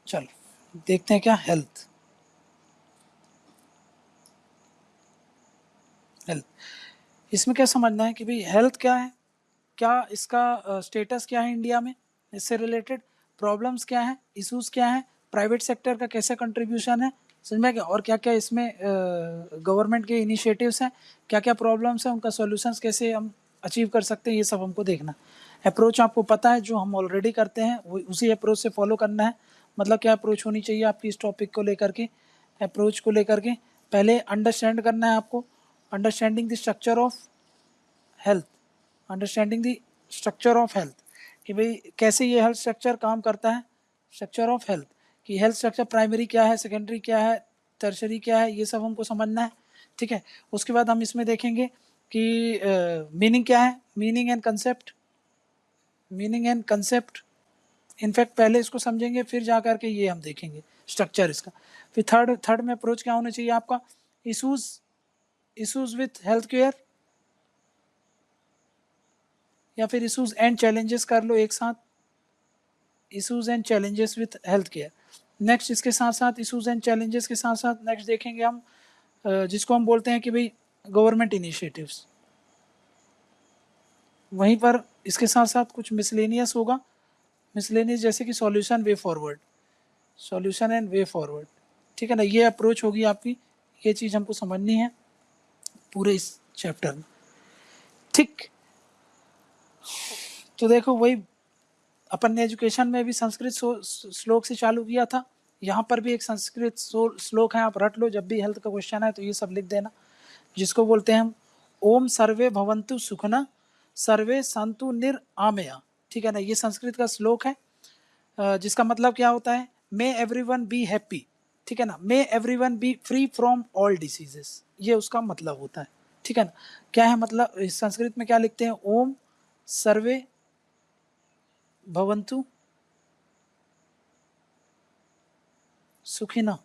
चलो देखते हैं क्या हेल्थ। हेल्थ, इसमें क्या समझना है कि भाई हेल्थ क्या है, क्या इसका स्टेटस क्या है इंडिया में, इससे रिलेटेड प्रॉब्लम्स क्या है, इश्यूज क्या है, प्राइवेट सेक्टर का कैसा कंट्रीब्यूशन है, समझ में क्या, और क्या क्या इसमें गवर्नमेंट के इनिशिएटिव्स हैं, क्या क्या प्रॉब्लम्स हैं, उनका सॉल्यूशंस कैसे हम अचीव कर सकते हैं, ये सब हमको देखना। अप्रोच आपको पता है जो हम ऑलरेडी करते हैं वो उसी अप्रोच से फॉलो करना है। मतलब क्या अप्रोच होनी चाहिए आपकी इस टॉपिक को लेकर के, अप्रोच को लेकर के पहले अंडरस्टैंड करना है आपको, understanding the structure of health, understanding the structure of health कि भाई कैसे ये हेल्थ स्ट्रक्चर काम करता है, स्ट्रक्चर ऑफ हेल्थ कि हेल्थ स्ट्रक्चर प्राइमरी क्या है, सेकेंडरी क्या है, टर्शरी क्या है, ये सब हमको समझना है। ठीक है, उसके बाद हम इसमें देखेंगे कि मीनिंग क्या है, meaning and concept, meaning and concept. In fact पहले इसको समझेंगे फिर जा करके ये हम देखेंगे स्ट्रक्चर इसका। फिर थर्ड में अप्रोच क्या होना चाहिए आपका, issues, issues with health care, या फिर इशूज एंड चैलेंजेस कर लो एक साथ, issues and challenges with health care. Next इसके साथ साथ इशूज एंड चैलेंजेस के साथ साथ नेक्स्ट देखेंगे हम जिसको हम बोलते हैं कि भाई गवर्नमेंट इनिशिएटिव्स। वहीं पर इसके साथ साथ कुछ मिसलेनियस होगा, मिसलेनियस जैसे कि solution way forward, solution and way forward. ठीक है ना, ये अप्रोच होगी आपकी, ये चीज़ हमको समझनी है पूरे इस चैप्टर में। ठीक, तो देखो वही अपन ने एजुकेशन में भी संस्कृत श्लोक से चालू किया था, यहाँ पर भी एक संस्कृत श्लोक है, आप रट लो, जब भी हेल्थ का क्वेश्चन है तो ये सब लिख देना, जिसको बोलते हैं हम ओम सर्वे भवन्तु सुखना सर्वे संतु निरामया। ठीक है ना, ये संस्कृत का श्लोक है जिसका मतलब क्या होता है, मे एवरीवन बी हैप्पी। ठीक है ना, may everyone be free from all diseases, ये उसका मतलब होता है। ठीक है ना, क्या है मतलब, संस्कृत में क्या लिखते हैं, ओम सर्वे भवन्तु सुखिना।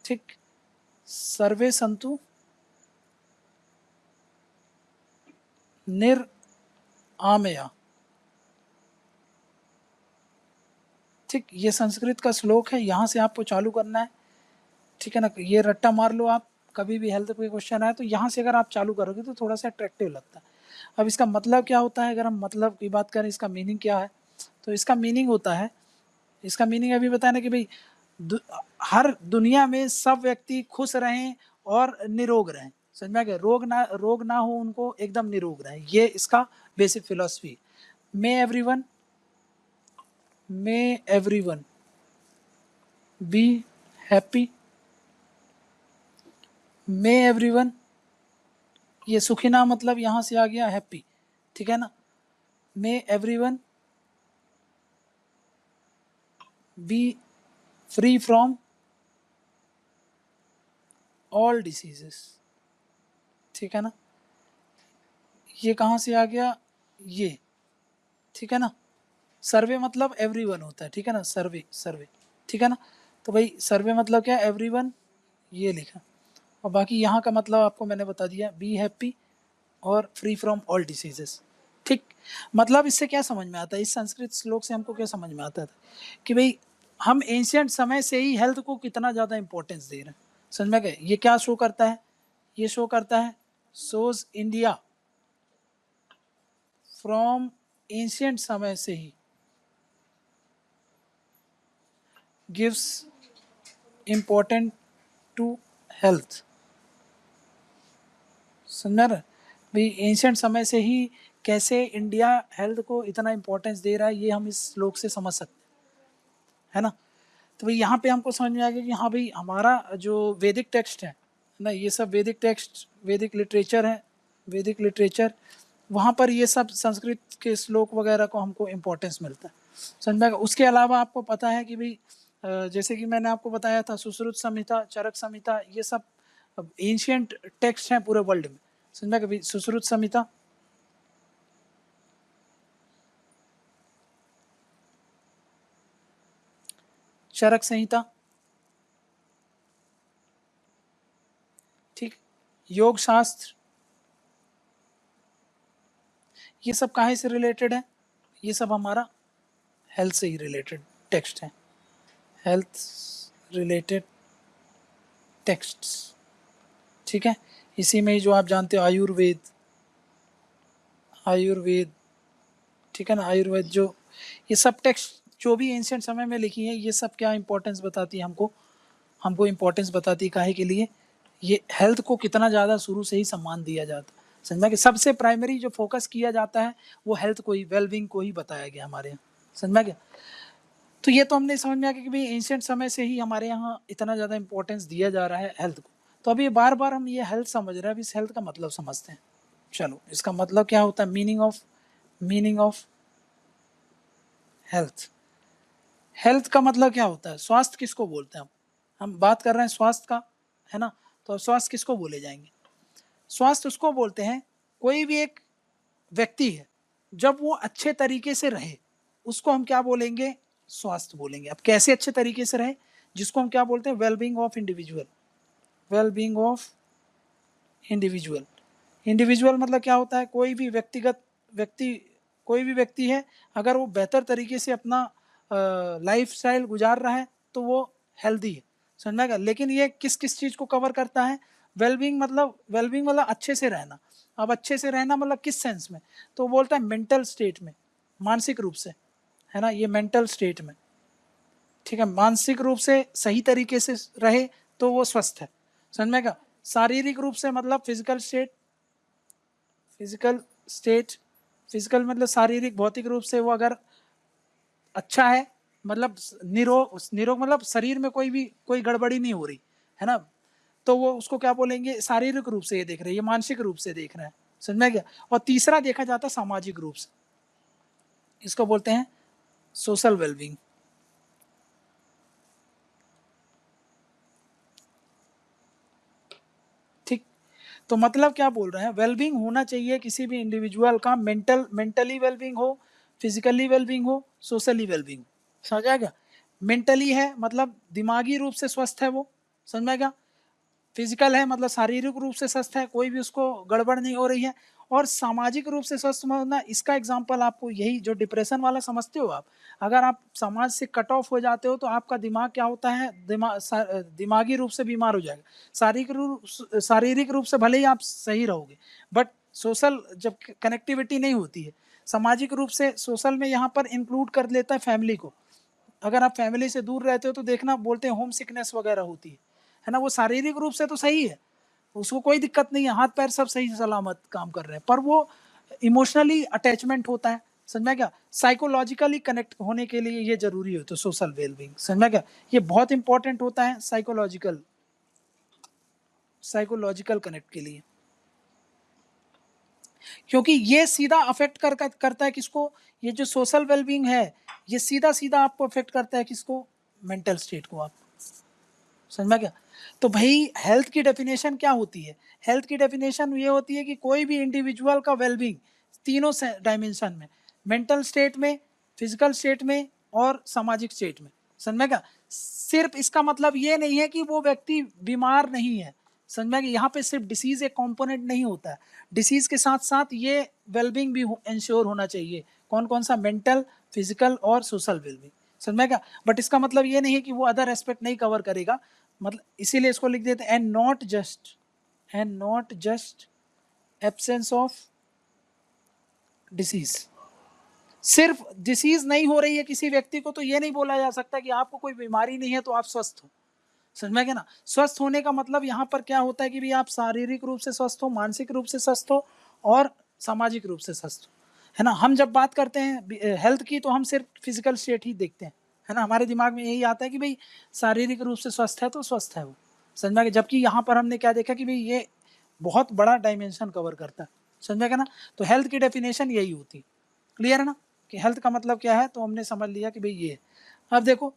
ठीक, सर्वे संतु निरामया। ठीक, ये संस्कृत का श्लोक है, यहाँ से आपको चालू करना है। ठीक है ना, ये रट्टा मार लो आप, कभी भी हेल्थ पे क्वेश्चन आए तो यहाँ से अगर आप चालू करोगे तो थोड़ा सा अट्रैक्टिव लगता है। अब इसका मतलब क्या होता है, अगर हम मतलब की बात करें इसका मीनिंग क्या है, तो इसका मीनिंग होता है, इसका मीनिंग अभी बताया ना कि भाई हर दुनिया में सब व्यक्ति खुश रहें और निरोग रहें, समझ में आ गया, रोग ना हो उनको, एकदम निरोग रहें, ये इसका basic philosophy. May everyone be happy, may everyone, ये सुखिना मतलब यहाँ से आ गया हैप्पी। ठीक है ना, may everyone be free from all diseases. ठीक है ना, ये कहाँ से आ गया ये, ठीक है ना, सर्वे मतलब एवरीवन होता है। ठीक है ना, सर्वे सर्वे, ठीक है ना, तो भाई सर्वे मतलब क्या, एवरीवन, ये लिखा, और बाकी यहाँ का मतलब आपको मैंने बता दिया, बी हैप्पी और फ्री फ्रॉम ऑल डिसीजेस। ठीक, मतलब इससे क्या समझ में आता है, इस संस्कृत श्लोक से हमको क्या समझ में आता था कि भाई हम एंशियंट समय से ही हेल्थ को कितना ज़्यादा इंपॉर्टेंस दे रहे हैं, समझ में गए। ये क्या शो करता है, ये शो करता है सोज इंडिया फ्रॉम एंशियंट समय से ही गिव्स इम्पोर्टेंट टू हेल्थ। समझा रहा भाई, एंशियंट समय से ही कैसे इंडिया हेल्थ को इतना इम्पोर्टेंस दे रहा है, ये हम इस श्लोक से समझ सकते हैं ना। तो भाई यहाँ पे हमको समझ में आ गया कि हाँ भाई हमारा जो वैदिक टेक्स्ट है ना, ये सब वैदिक टेक्स्ट, वैदिक लिटरेचर है, वैदिक लिटरेचर, वहाँ पर ये सब संस्कृत के श्लोक वगैरह को हमको इम्पोर्टेंस मिलता है, समझ में। उसके अलावा आपको पता है कि भाई जैसे कि मैंने आपको बताया था सुश्रुत संहिता, चरक संहिता, ये सब एंशियंट टेक्स्ट हैं पूरे वर्ल्ड में, समझ में। कभी सुश्रुत संहिता, चरक संहिता, ठीक, योग शास्त्र, ये सब कहाँ से रिलेटेड है? ये सब हमारा हेल्थ से ही रिलेटेड टेक्स्ट है, हेल्थ रिलेटेड टेक्स्ट्स, ठीक है। इसी में ही जो आप जानते हो आयुर्वेद, आयुर्वेद, ठीक है ना, आयुर्वेद जो ये सब टेक्स्ट जो भी एंशिएंट समय में लिखी है, ये सब क्या इंपॉर्टेंस बताती है हमको, हमको इंपॉर्टेंस बताती है काहे के लिए, ये हेल्थ को कितना ज़्यादा शुरू से ही सम्मान दिया जाता है, समझा कि सबसे प्राइमरी जो फोकस किया जाता है वो हेल्थ को ही, वेलबींग को ही बताया गया हमारे यहाँ, समझा क्या। तो ये तो हमने समझ में आ गया कि भाई एंशिएंट समय से ही हमारे यहाँ इतना ज़्यादा इंपॉर्टेंस दिया जा रहा है हेल्थ को। तो अभी बार बार हम ये हेल्थ समझ रहे हैं, अभी इस हेल्थ का मतलब समझते हैं। चलो, इसका मतलब क्या होता है, मीनिंग ऑफ हेल्थ। हेल्थ का मतलब क्या होता है, स्वास्थ्य किसको बोलते हैं हम बात कर रहे हैं स्वास्थ्य का, है ना। तो स्वास्थ्य किसको बोले जाएंगे, स्वास्थ्य उसको बोलते हैं कोई भी एक व्यक्ति है जब वो अच्छे तरीके से रहे, उसको हम क्या बोलेंगे, स्वास्थ्य बोलेंगे। अब कैसे अच्छे तरीके से रहे, जिसको हम क्या बोलते हैं, wellbeing of individual, wellbeing of individual. Individual मतलब क्या होता है, कोई भी व्यक्तिगत व्यक्ति, कोई भी व्यक्ति है, अगर वो बेहतर तरीके से अपना लाइफ स्टाइल गुजार रहा है तो वो हेल्दी है, समझा क्या। लेकिन ये किस किस चीज़ को कवर करता है, वेलबींग मतलब अच्छे से रहना। अब अच्छे से रहना मतलब किस सेंस में, तो बोलता है मेंटल स्टेट में, मानसिक रूप से, है ना, ये मेंटल स्टेट में, ठीक है, मानसिक रूप से सही तरीके से रहे तो वो स्वस्थ है, समझ में क्या। शारीरिक रूप से मतलब फिजिकल स्टेट, फिजिकल मतलब शारीरिक भौतिक रूप से वो अगर अच्छा है, मतलब निरोग मतलब शरीर में कोई गड़बड़ी नहीं हो रही है ना, तो वो उसको क्या बोलेंगे, शारीरिक रूप से ये देख रहे हैं, ये मानसिक रूप से देख रहे हैं, समझ में क्या। और तीसरा देखा जाता है सामाजिक रूप से, इसको बोलते हैं सोशल वेलबींग। ठीक, तो मतलब क्या बोल रहे हैं, वेलबींग होना चाहिए किसी भी इंडिविजुअल का, मेंटली वेलबींग हो, फिजिकली वेलबींग हो, सोशली वेलबींग, समझ आएगा। मेंटली है मतलब दिमागी रूप से स्वस्थ है वो, समझ में आएगा। फिजिकल है मतलब शारीरिक रूप से स्वस्थ है, कोई भी उसको गड़बड़ नहीं हो रही है। और सामाजिक रूप से स्वस्थ होना, इसका एग्जांपल आपको यही जो डिप्रेशन वाला समझते हो आप, अगर आप समाज से कट ऑफ हो जाते हो तो आपका दिमाग क्या होता है, दिमागी रूप से बीमार हो जाएगा। शारीरिक रूप से भले ही आप सही रहोगे, बट सोशल जब कनेक्टिविटी नहीं होती है, सामाजिक रूप से सोशल में यहाँ पर इंक्लूड कर लेता है फैमिली को। अगर आप फैमिली से दूर रहते हो तो देखना बोलते हैं होम सिकनेस वगैरह होती है ना। वो शारीरिक रूप से तो सही है, उसको कोई दिक्कत नहीं है, हाथ पैर सब सही सलामत काम कर रहे हैं, पर वो इमोशनली अटैचमेंट होता है, समझ में क्या। साइकोलॉजिकली कनेक्ट होने के लिए ये जरूरी होता है सोशल वेलबींग, समझ में क्या, ये बहुत इंपॉर्टेंट होता है साइकोलॉजिकल कनेक्ट के लिए, क्योंकि ये सीधा अफेक्ट करता है किसको, ये जो सोशल वेलबींग है ये सीधा सीधा आपको अफेक्ट करता है किसको, मेंटल स्टेट को आप, समझ में क्या। तो भाई हेल्थ की डेफिनेशन क्या होती है, हेल्थ की डेफिनेशन ये होती है कि कोई भी इंडिविजुअल का वेलबींग तीनों डायमेंशन में, मेंटल स्टेट में, फिजिकल स्टेट में और सामाजिक स्टेट में, समझ में क्या। सिर्फ इसका मतलब ये नहीं है कि वो व्यक्ति बीमार नहीं है, समझ में, यहाँ पे सिर्फ डिसीज एक कंपोनेंट नहीं होता है, डिसीज के साथ साथ ये वेलबींग भी इंश्योर होना चाहिए। कौन कौन सा, मेंटल, फिजिकल और सोशल वेलबींग, समझ में क्या। बट इसका मतलब ये नहीं है कि वो अदर एस्पेक्ट नहीं कवर करेगा, मतलब इसीलिए इसको लिख देते हैं and not just absence of disease. सिर्फ डिसीज नहीं हो रही है किसी व्यक्ति को तो ये नहीं बोला जा सकता कि आपको कोई बीमारी नहीं है तो आप स्वस्थ हो, समझ में क्या ना। स्वस्थ होने का मतलब यहाँ पर क्या होता है कि भी आप शारीरिक रूप से स्वस्थ हो, मानसिक रूप से स्वस्थ हो और सामाजिक रूप से स्वस्थ हो, है ना। हम जब बात करते हैं हेल्थ की तो हम सिर्फ फिजिकल स्टेट ही देखते हैं, है ना, हमारे दिमाग में यही आता है कि भाई शारीरिक रूप से स्वस्थ है तो स्वस्थ है वो, समझ में। जबकि यहाँ पर हमने क्या देखा कि भाई ये बहुत बड़ा डायमेंशन कवर करता है, समझ में क्या ना। तो हेल्थ की डेफिनेशन यही होती है, क्लियर है ना, कि हेल्थ का मतलब क्या है, तो हमने समझ लिया कि भाई ये। अब देखो,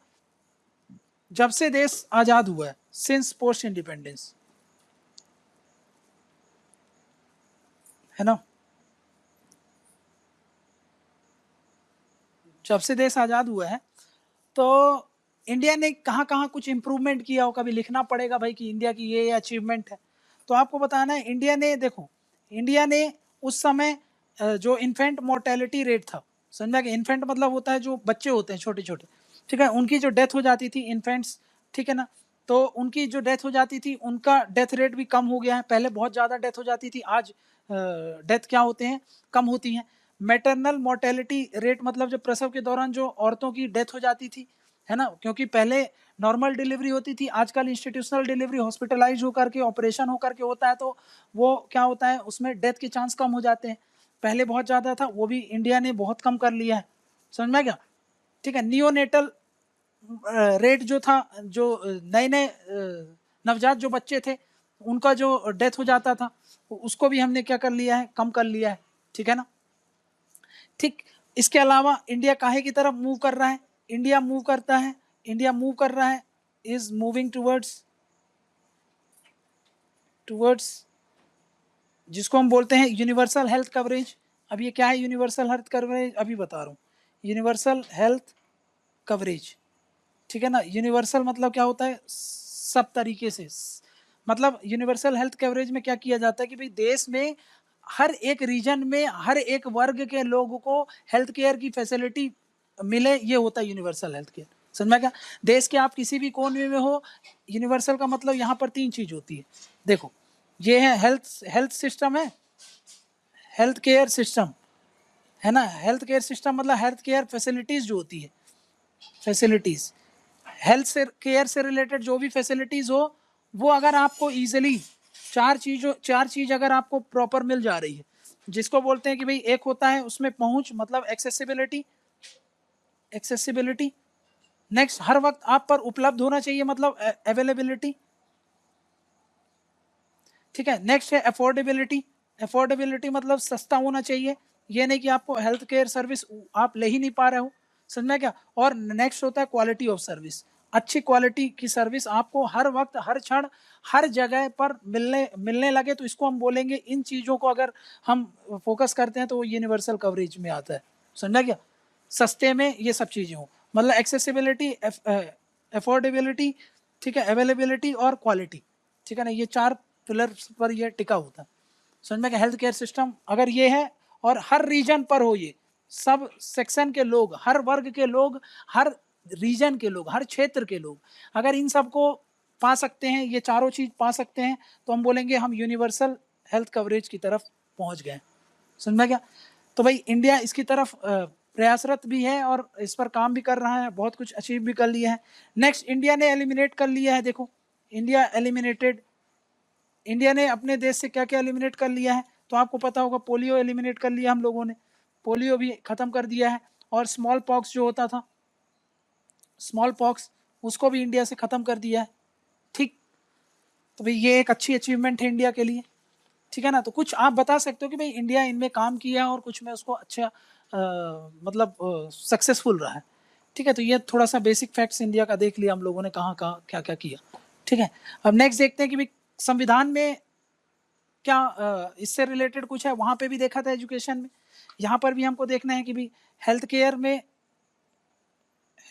जब से देश आजाद हुआ है, सिंस पोस्ट इंडिपेंडेंस, है ना, जब से देश आजाद हुआ है तो इंडिया ने कहाँ कहाँ कुछ इंप्रूवमेंट किया हो, कभी लिखना पड़ेगा भाई कि इंडिया की ये अचीवमेंट है। तो आपको बताना है इंडिया ने, देखो इंडिया ने उस समय जो इन्फेंट मोर्टेलिटी रेट था, समझ में, इन्फेंट मतलब होता है जो बच्चे होते हैं छोटे छोटे, ठीक है, उनकी जो डेथ हो जाती थी इन्फेंट्स, ठीक है ना, तो उनकी जो डेथ हो जाती थी उनका डेथ रेट भी कम हो गया है। पहले बहुत ज़्यादा डेथ हो जाती थी, आज डेथ क्या होते हैं, कम होती हैं। मैटरनल मोर्टेलिटी रेट मतलब जब प्रसव के दौरान जो औरतों की डेथ हो जाती थी, है ना, क्योंकि पहले नॉर्मल डिलीवरी होती थी, आजकल इंस्टीट्यूशनल डिलीवरी हॉस्पिटलाइज होकर के ऑपरेशन होकर के होता है, तो वो क्या होता है उसमें डेथ के चांस कम हो जाते हैं। पहले बहुत ज़्यादा था, वो भी इंडिया ने बहुत कम कर लिया है, समझ में क्या, ठीक है। नियोनेटल रेट जो था, जो नए नए नवजात जो बच्चे थे उनका जो डेथ हो जाता था, उसको भी हमने क्या कर लिया है, कम कर लिया है, ठीक है ना। ठीक, इसके अलावा इंडिया काहे की तरफ मूव कर रहा है, इंडिया मूव करता है, इंडिया मूव कर रहा है, इज मूविंग टूवर्ड्स जिसको हम बोलते हैं यूनिवर्सल हेल्थ कवरेज। अब ये क्या है यूनिवर्सल हेल्थ कवरेज, अभी बता रहा हूँ। यूनिवर्सल हेल्थ कवरेज, ठीक है ना, यूनिवर्सल मतलब क्या होता है, सब तरीके से, मतलब यूनिवर्सल हेल्थ कवरेज में क्या किया जाता है कि भाई देश में हर एक रीजन में हर एक वर्ग के लोगों को हेल्थ केयर की फैसिलिटी मिले, ये होता है यूनिवर्सल हेल्थ केयर, समझ क्या। देश के आप किसी भी कोने में हो, यूनिवर्सल का मतलब यहाँ पर 3 चीज होती है। देखो ये है हेल्थ सिस्टम है, हेल्थ केयर सिस्टम, है ना, हेल्थ केयर सिस्टम मतलब हेल्थ केयर फैसिलिटीज जो होती है, फैसिलिटीज हेल्थ से केयर से रिलेटेड जो भी फैसिलिटीज हो, वो अगर आपको इजीली चार चीज अगर आपको प्रॉपर मिल जा रही है, जिसको बोलते हैं कि भाई एक होता है उसमें पहुंच मतलब एक्सेसिबिलिटी, एक्सेसिबिलिटी। नेक्स्ट हर वक्त आप पर उपलब्ध होना चाहिए मतलब अवेलेबिलिटी, ठीक है। नेक्स्ट है अफोर्डेबिलिटी, अफोर्डेबिलिटी मतलब सस्ता होना चाहिए, ये नहीं कि आपको हेल्थ केयर सर्विस आप ले ही नहीं पा रहे हो, समझ में क्या। और नेक्स्ट होता है क्वालिटी ऑफ सर्विस, अच्छी क्वालिटी की सर्विस आपको हर वक्त हर क्षण हर जगह पर मिलने लगे, तो इसको हम बोलेंगे, इन चीज़ों को अगर हम फोकस करते हैं तो वो यूनिवर्सल कवरेज में आता है, समझा क्या। सस्ते में ये सब चीज़ें हो, मतलब एक्सेसिबिलिटी, अफोर्डेबिलिटी, ठीक है, अवेलेबिलिटी और क्वालिटी, ठीक है ना, ये 4 पिलर्स पर ये टिका होता है, समझ में। हेल्थ केयर सिस्टम अगर ये है और हर रीजन पर हो, ये सब सेक्शन के लोग, हर वर्ग के लोग, हर रीजन के लोग, हर क्षेत्र के लोग अगर इन सबको पा सकते हैं, ये चारों चीज पा सकते हैं, तो हम बोलेंगे हम यूनिवर्सल हेल्थ कवरेज की तरफ पहुंच गए, समझ में क्या। तो भाई इंडिया इसकी तरफ प्रयासरत भी है और इस पर काम भी कर रहा है, बहुत कुछ अचीव भी कर लिया है। नेक्स्ट इंडिया ने एलिमिनेट कर लिया है, देखो इंडिया एलिमिनेटेड, इंडिया ने अपने देश से क्या क्या एलिमिनेट कर लिया है, तो आपको पता होगा पोलियो एलिमिनेट कर लिया हम लोगों ने, पोलियो भी खत्म कर दिया है। और स्मॉल पॉक्स जो होता था, स्मॉल पॉक्स उसको भी इंडिया से खत्म कर दिया है, ठीक। तो भाई ये एक अच्छी अचीवमेंट है इंडिया के लिए, ठीक है ना। तो कुछ आप बता सकते हो कि भाई इंडिया इनमें काम किया और कुछ में उसको अच्छा मतलब सक्सेसफुल रहा है, ठीक है। तो ये थोड़ा सा बेसिक फैक्ट्स इंडिया का देख लिया हम लोगों ने, कहाँ कहाँ क्या क्या किया, ठीक है। अब नेक्स्ट देखते हैं कि भाई संविधान में क्या इससे रिलेटेड कुछ है, वहाँ पे भी देखा था एजुकेशन में, यहाँ पर भी हमको देखना है कि भाई हेल्थ केयर में,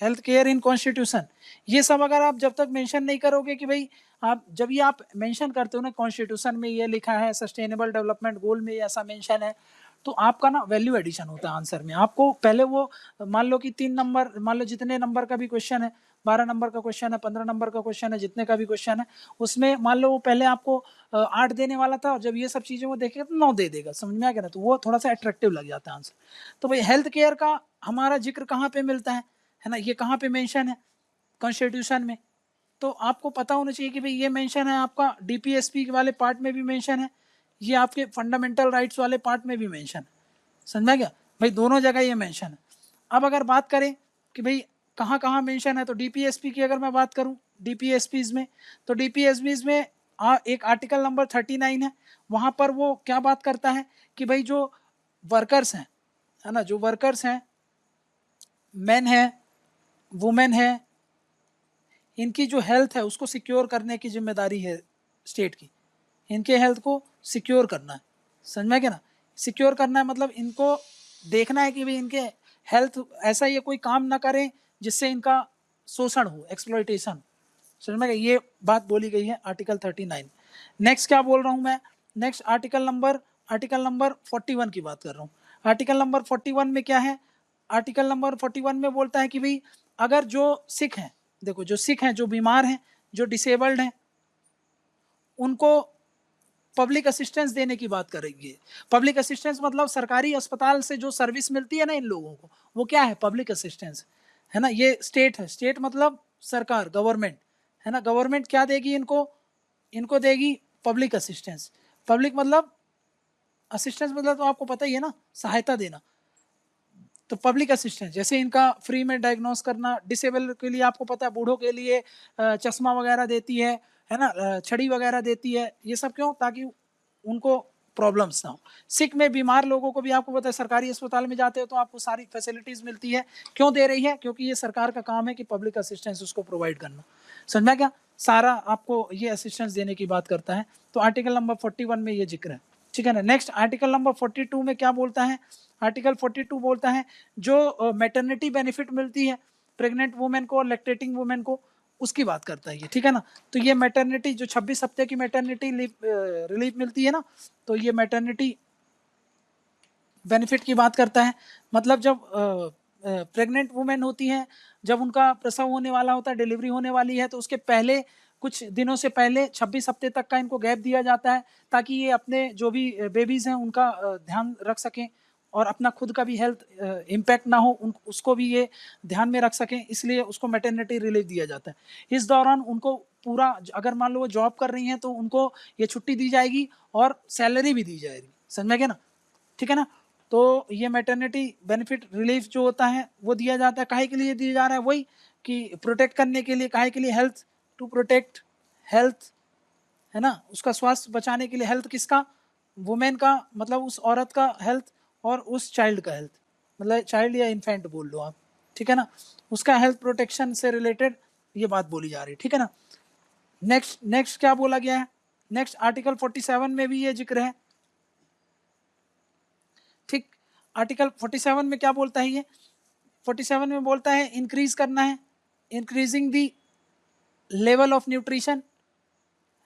हेल्थ केयर इन कॉन्स्टिट्यूशन, ये सब अगर आप जब तक मेंशन नहीं करोगे कि भाई आप जब ये आप मेंशन करते हो ना कॉन्स्टिट्यूशन में ये लिखा है, सस्टेनेबल डेवलपमेंट गोल में ऐसा मेंशन है, तो आपका ना वैल्यू एडिशन होता है आंसर में। आपको पहले वो मान लो कि 3 नंबर, मान लो जितने नंबर का भी क्वेश्चन है, 12 नंबर का क्वेश्चन है, 15 नंबर का क्वेश्चन है, जितने का भी क्वेश्चन है, उसमें मान लो वो पहले आपको 8 देने वाला था, और जब ये सब चीज़ें वो देखेगा तो 9 दे देगा, समझ में आ गया ना, तो वो थोड़ा सा अट्रैक्टिव लग जाता है आंसर। तो भाई हेल्थ केयर का हमारा जिक्र कहाँ पे मिलता है ना, ये कहाँ पे मेंशन है, कॉन्स्टिट्यूशन में। तो आपको पता होना चाहिए कि भाई ये मेंशन है आपका डीपीएसपी वाले पार्ट में भी मेंशन है, ये आपके फंडामेंटल राइट्स वाले पार्ट में भी मेंशन है, समझा क्या भाई, दोनों जगह ये मेंशन है। अब अगर बात करें कि भाई कहाँ कहाँ मेंशन है, तो डीपीएसपी की अगर मैं बात करूँ, डीपीएसपीज में, तो डीपीएसपीज में एक आर्टिकल नंबर 39 है, वहाँ पर वो क्या बात करता है कि भाई जो वर्कर्स हैं, है ना, जो वर्कर्स हैं, मेन है, वुमेन है, इनकी जो हेल्थ है उसको सिक्योर करने की जिम्मेदारी है स्टेट की, इनके हेल्थ को सिक्योर करना है, समझ में क्या ना, सिक्योर करना है मतलब इनको देखना है कि भाई इनके हेल्थ ऐसा ये कोई काम ना करें जिससे इनका शोषण हो, एक्सप्लॉइटेशन, समझ में गया, ये बात बोली गई है आर्टिकल 39। नेक्स्ट क्या बोल रहा हूँ मैं, नेक्स्ट आर्टिकल नंबर 41 की बात कर रहा हूँ। आर्टिकल नंबर 41 में क्या है, आर्टिकल नंबर 41 में बोलता है कि भाई अगर जो सिख हैं, देखो जो सिख हैं, जो बीमार हैं, जो डिसेबल्ड हैं, उनको पब्लिक असिस्टेंस देने की बात करेंगे। पब्लिक असिस्टेंस मतलब सरकारी अस्पताल से जो सर्विस मिलती है ना इन लोगों को, वो क्या है, पब्लिक असिस्टेंस है ना। ये स्टेट है, स्टेट मतलब सरकार, गवर्नमेंट है ना। गवर्नमेंट क्या देगी इनको, इनको देगी पब्लिक असिस्टेंस। पब्लिक मतलब असिस्टेंस मतलब तो आपको पता ही है ना, सहायता देना। तो पब्लिक असिस्टेंस जैसे इनका फ्री में डायग्नोस करना, डिसेबल के लिए आपको पता है, बूढ़ों के लिए चश्मा वगैरह देती है ना, छड़ी वगैरह देती है। ये सब क्यों, ताकि उनको प्रॉब्लम्स ना हो। सिक में बीमार लोगों को भी आपको पता है, सरकारी अस्पताल में जाते हो तो आपको सारी फैसिलिटीज मिलती है। क्यों दे रही है, क्योंकि ये सरकार का काम है कि पब्लिक असिस्टेंस उसको प्रोवाइड करना। समझा क्या, सारा आपको ये असिस्टेंस देने की बात करता है। तो आर्टिकल नंबर 41 में ये जिक्र है, ठीक है ना। नेक्स्ट आर्टिकल नंबर 42 में क्या बोलता है, आर्टिकल 42 बोलता है जो मैटरनिटी बेनिफिट मिलती है प्रेग्नेंट वुमेन को और लैक्टेटिंग वुमेन को, उसकी बात करता है ये, ठीक है ना। तो ये मैटरनिटी जो 26 हफ्ते की मैटरनिटी रिलीफ मिलती है ना, तो ये मैटरनिटी बेनिफिट की बात करता है। मतलब जब प्रेग्नेंट वुमेन होती हैं, जब उनका प्रसव होने वाला होता है, डिलीवरी होने वाली है, तो उसके पहले कुछ दिनों से पहले 26 हफ्ते तक का इनको गैप दिया जाता है, ताकि ये अपने जो भी बेबीज़ हैं उनका ध्यान रख सकें और अपना खुद का भी हेल्थ इम्पैक्ट ना हो, उसको भी ये ध्यान में रख सकें, इसलिए उसको मैटरनिटी रिलीव दिया जाता है। इस दौरान उनको पूरा, अगर मान लो वो जॉब कर रही हैं तो उनको ये छुट्टी दी जाएगी और सैलरी भी दी जाएगी, समझ में गया ना, ठीक है ना। तो ये मैटरनिटी बेनिफिट रिलीफ जो होता है वो दिया जाता है, काहे के लिए दिया जा रहा है, वही कि प्रोटेक्ट करने के लिए, काहे के लिए, हेल्थ, टू प्रोटेक्ट हेल्थ है ना, उसका स्वास्थ्य बचाने के लिए। हेल्थ किसका, वुमेन का, मतलब उस औरत का हेल्थ, और उस चाइल्ड का हेल्थ, मतलब चाइल्ड या इन्फेंट बोल लो आप, ठीक है ना, उसका हेल्थ प्रोटेक्शन से रिलेटेड ये बात बोली जा रही है, ठीक है ना। नेक्स्ट क्या बोला गया है, नेक्स्ट आर्टिकल 47 में भी ये जिक्र है, ठीक। आर्टिकल 47 में क्या बोलता है ये, 47 में बोलता है इंक्रीज करना है, increasing the level of nutrition,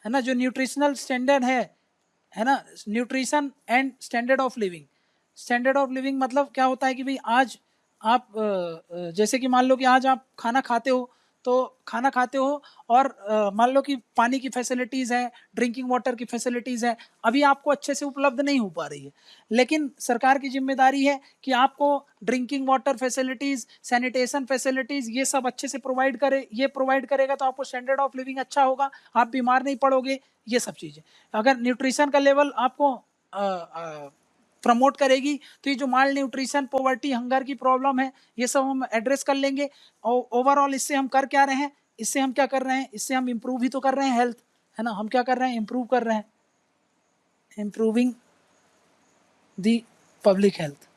है ना, जो न्यूट्रिशनल स्टैंडर्ड है ना, nutrition and standard of living. Standard of living मतलब क्या होता है कि भाई आज आप जैसे कि मान लो कि आज आप खाना खाते हो, तो खाना खाते हो और मान लो कि पानी की फैसिलिटीज़ है, ड्रिंकिंग वाटर की फैसिलिटीज़ है, अभी आपको अच्छे से उपलब्ध नहीं हो पा रही है, लेकिन सरकार की जिम्मेदारी है कि आपको drinking water facilities, sanitation facilities, ये सब अच्छे से प्रोवाइड करे। ये प्रोवाइड करेगा तो आपको स्टैंडर्ड ऑफ लिविंग अच्छा होगा, आप बीमार नहीं पड़ोगे, ये सब चीज़ें। अगर न्यूट्रिशन का लेवल आपको प्रमोट करेगी, तो ये जो माल न्यूट्रिशन, पॉवर्टी, हंगर की प्रॉब्लम है, ये सब हम एड्रेस कर लेंगे। और ओवरऑल इससे हम कर क्या रहे हैं, इससे हम क्या कर रहे हैं, इससे हम इम्प्रूव ही तो कर रहे हैं हेल्थ, है ना। हम क्या कर रहे हैं, इम्प्रूव कर रहे हैं, इम्प्रूविंग दी पब्लिक हेल्थ,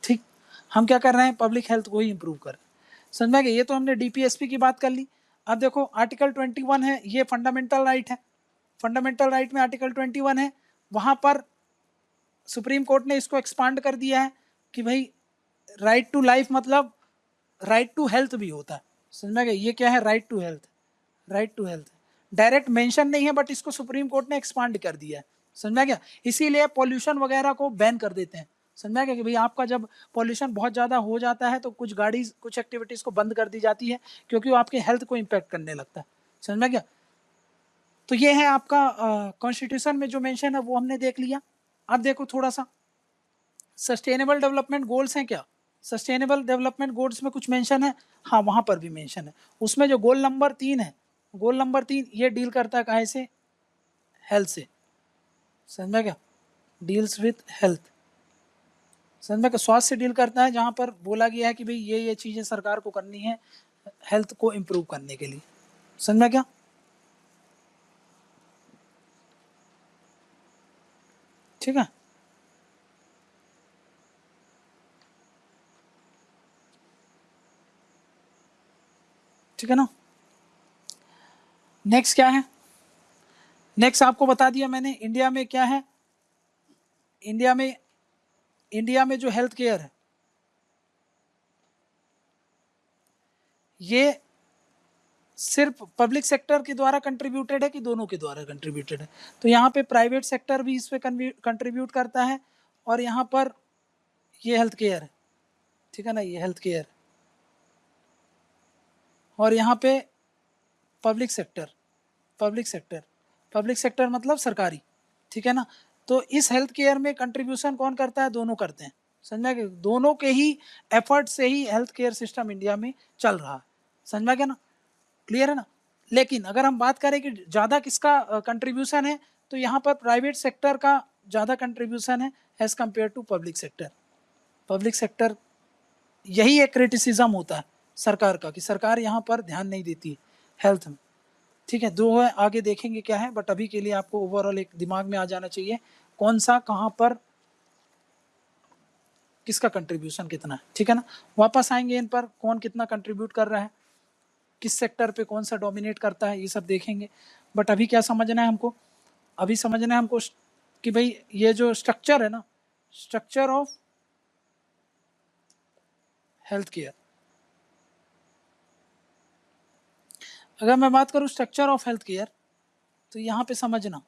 ठीक। हम क्या कर रहे हैं, पब्लिक हेल्थ को ही इम्प्रूव कर रहे हैं, समझ में गए। ये तो हमने डीपीएसपी की बात कर ली। अब देखो आर्टिकल 21 है, ये फंडामेंटल राइट है। फंडामेंटल राइट में आर्टिकल 21 है, वहाँ पर सुप्रीम कोर्ट ने इसको एक्सपांड कर दिया है कि भाई राइट टू लाइफ मतलब राइट टू हेल्थ भी होता है, समझ में गए। ये क्या है, right to health, right to health direct mention नहीं है, बट इसको सुप्रीम कोर्ट ने एक्सपांड कर दिया है, समझ में गया। इसीलिए पॉल्यूशन वगैरह को बैन कर देते हैं, समझ में गया, कि भाई आपका जब पॉल्यूशन बहुत ज़्यादा हो जाता है तो कुछ गाड़ी, कुछ एक्टिविटीज़ को बंद कर दी जाती है, क्योंकि वो आपके हेल्थ को इम्पैक्ट करने लगता है, समझ में गया। तो ये है आपका कॉन्स्टिट्यूशन में जो मेंशन है वो हमने देख लिया। अब देखो थोड़ा सा सस्टेनेबल डेवलपमेंट गोल्स हैं क्या, सस्टेनेबल डेवलपमेंट गोल्स में कुछ मेंशन है, हाँ वहाँ पर भी मेंशन है। उसमें जो गोल नंबर 3 है, गोल नंबर 3 ये डील करता है काहे से, हेल्थ से, समझ में क्या, डील्स विथ हेल्थ, समझ में क्या, स्वास्थ्य से डील करता है, जहाँ पर बोला गया है कि भाई ये चीज़ें सरकार को करनी है हेल्थ को इम्प्रूव करने के लिए, समझ में क्या। ठीक है, ठीक है ना। नेक्स्ट क्या है, नेक्स्ट आपको बता दिया मैंने इंडिया में क्या है, इंडिया में जो हेल्थ केयर है, ये सिर्फ पब्लिक सेक्टर के द्वारा कंट्रीब्यूटेड है कि दोनों के द्वारा कंट्रीब्यूटेड है? तो यहाँ पे प्राइवेट सेक्टर भी इस पे कंट्रीब्यूट करता है, और यहाँ पर ये हेल्थ केयर है, ठीक है ना, ये हेल्थ केयर, और यहाँ पे पब्लिक सेक्टर, पब्लिक सेक्टर मतलब सरकारी, ठीक है ना। तो इस हेल्थ केयर में कंट्रीब्यूशन कौन करता है? दोनों करते हैं, समझा कि दोनों के ही एफर्ट से ही हेल्थ केयर सिस्टम इंडिया में चल रहा है, समझा क्या ना, क्लियर है ना। लेकिन अगर हम बात करें कि ज़्यादा किसका कंट्रीब्यूशन है, तो यहाँ पर प्राइवेट सेक्टर का ज़्यादा कंट्रीब्यूशन है as compare to public sector. Public sector, यही एक क्रिटिसिज्म होता है सरकार का कि सरकार यहाँ पर ध्यान नहीं देती हेल्थ में, ठीक है। दो है, आगे देखेंगे क्या है, बट अभी के लिए आपको ओवरऑल एक दिमाग में आ जाना चाहिए कौन सा कहाँ पर किसका कंट्रीब्यूशन कितना है, ठीक है ना। वापस आएंगे इन पर, कौन कितना कंट्रीब्यूट कर रहा है, किस सेक्टर पे कौन सा डोमिनेट करता है, ये सब देखेंगे। बट अभी क्या समझना है हमको? अभी समझना है हमको कि भाई ये जो स्ट्रक्चर है ना, स्ट्रक्चर ऑफ हेल्थ केयर, अगर मैं बात करूं स्ट्रक्चर ऑफ हेल्थ केयर, तो यहाँ पे समझना,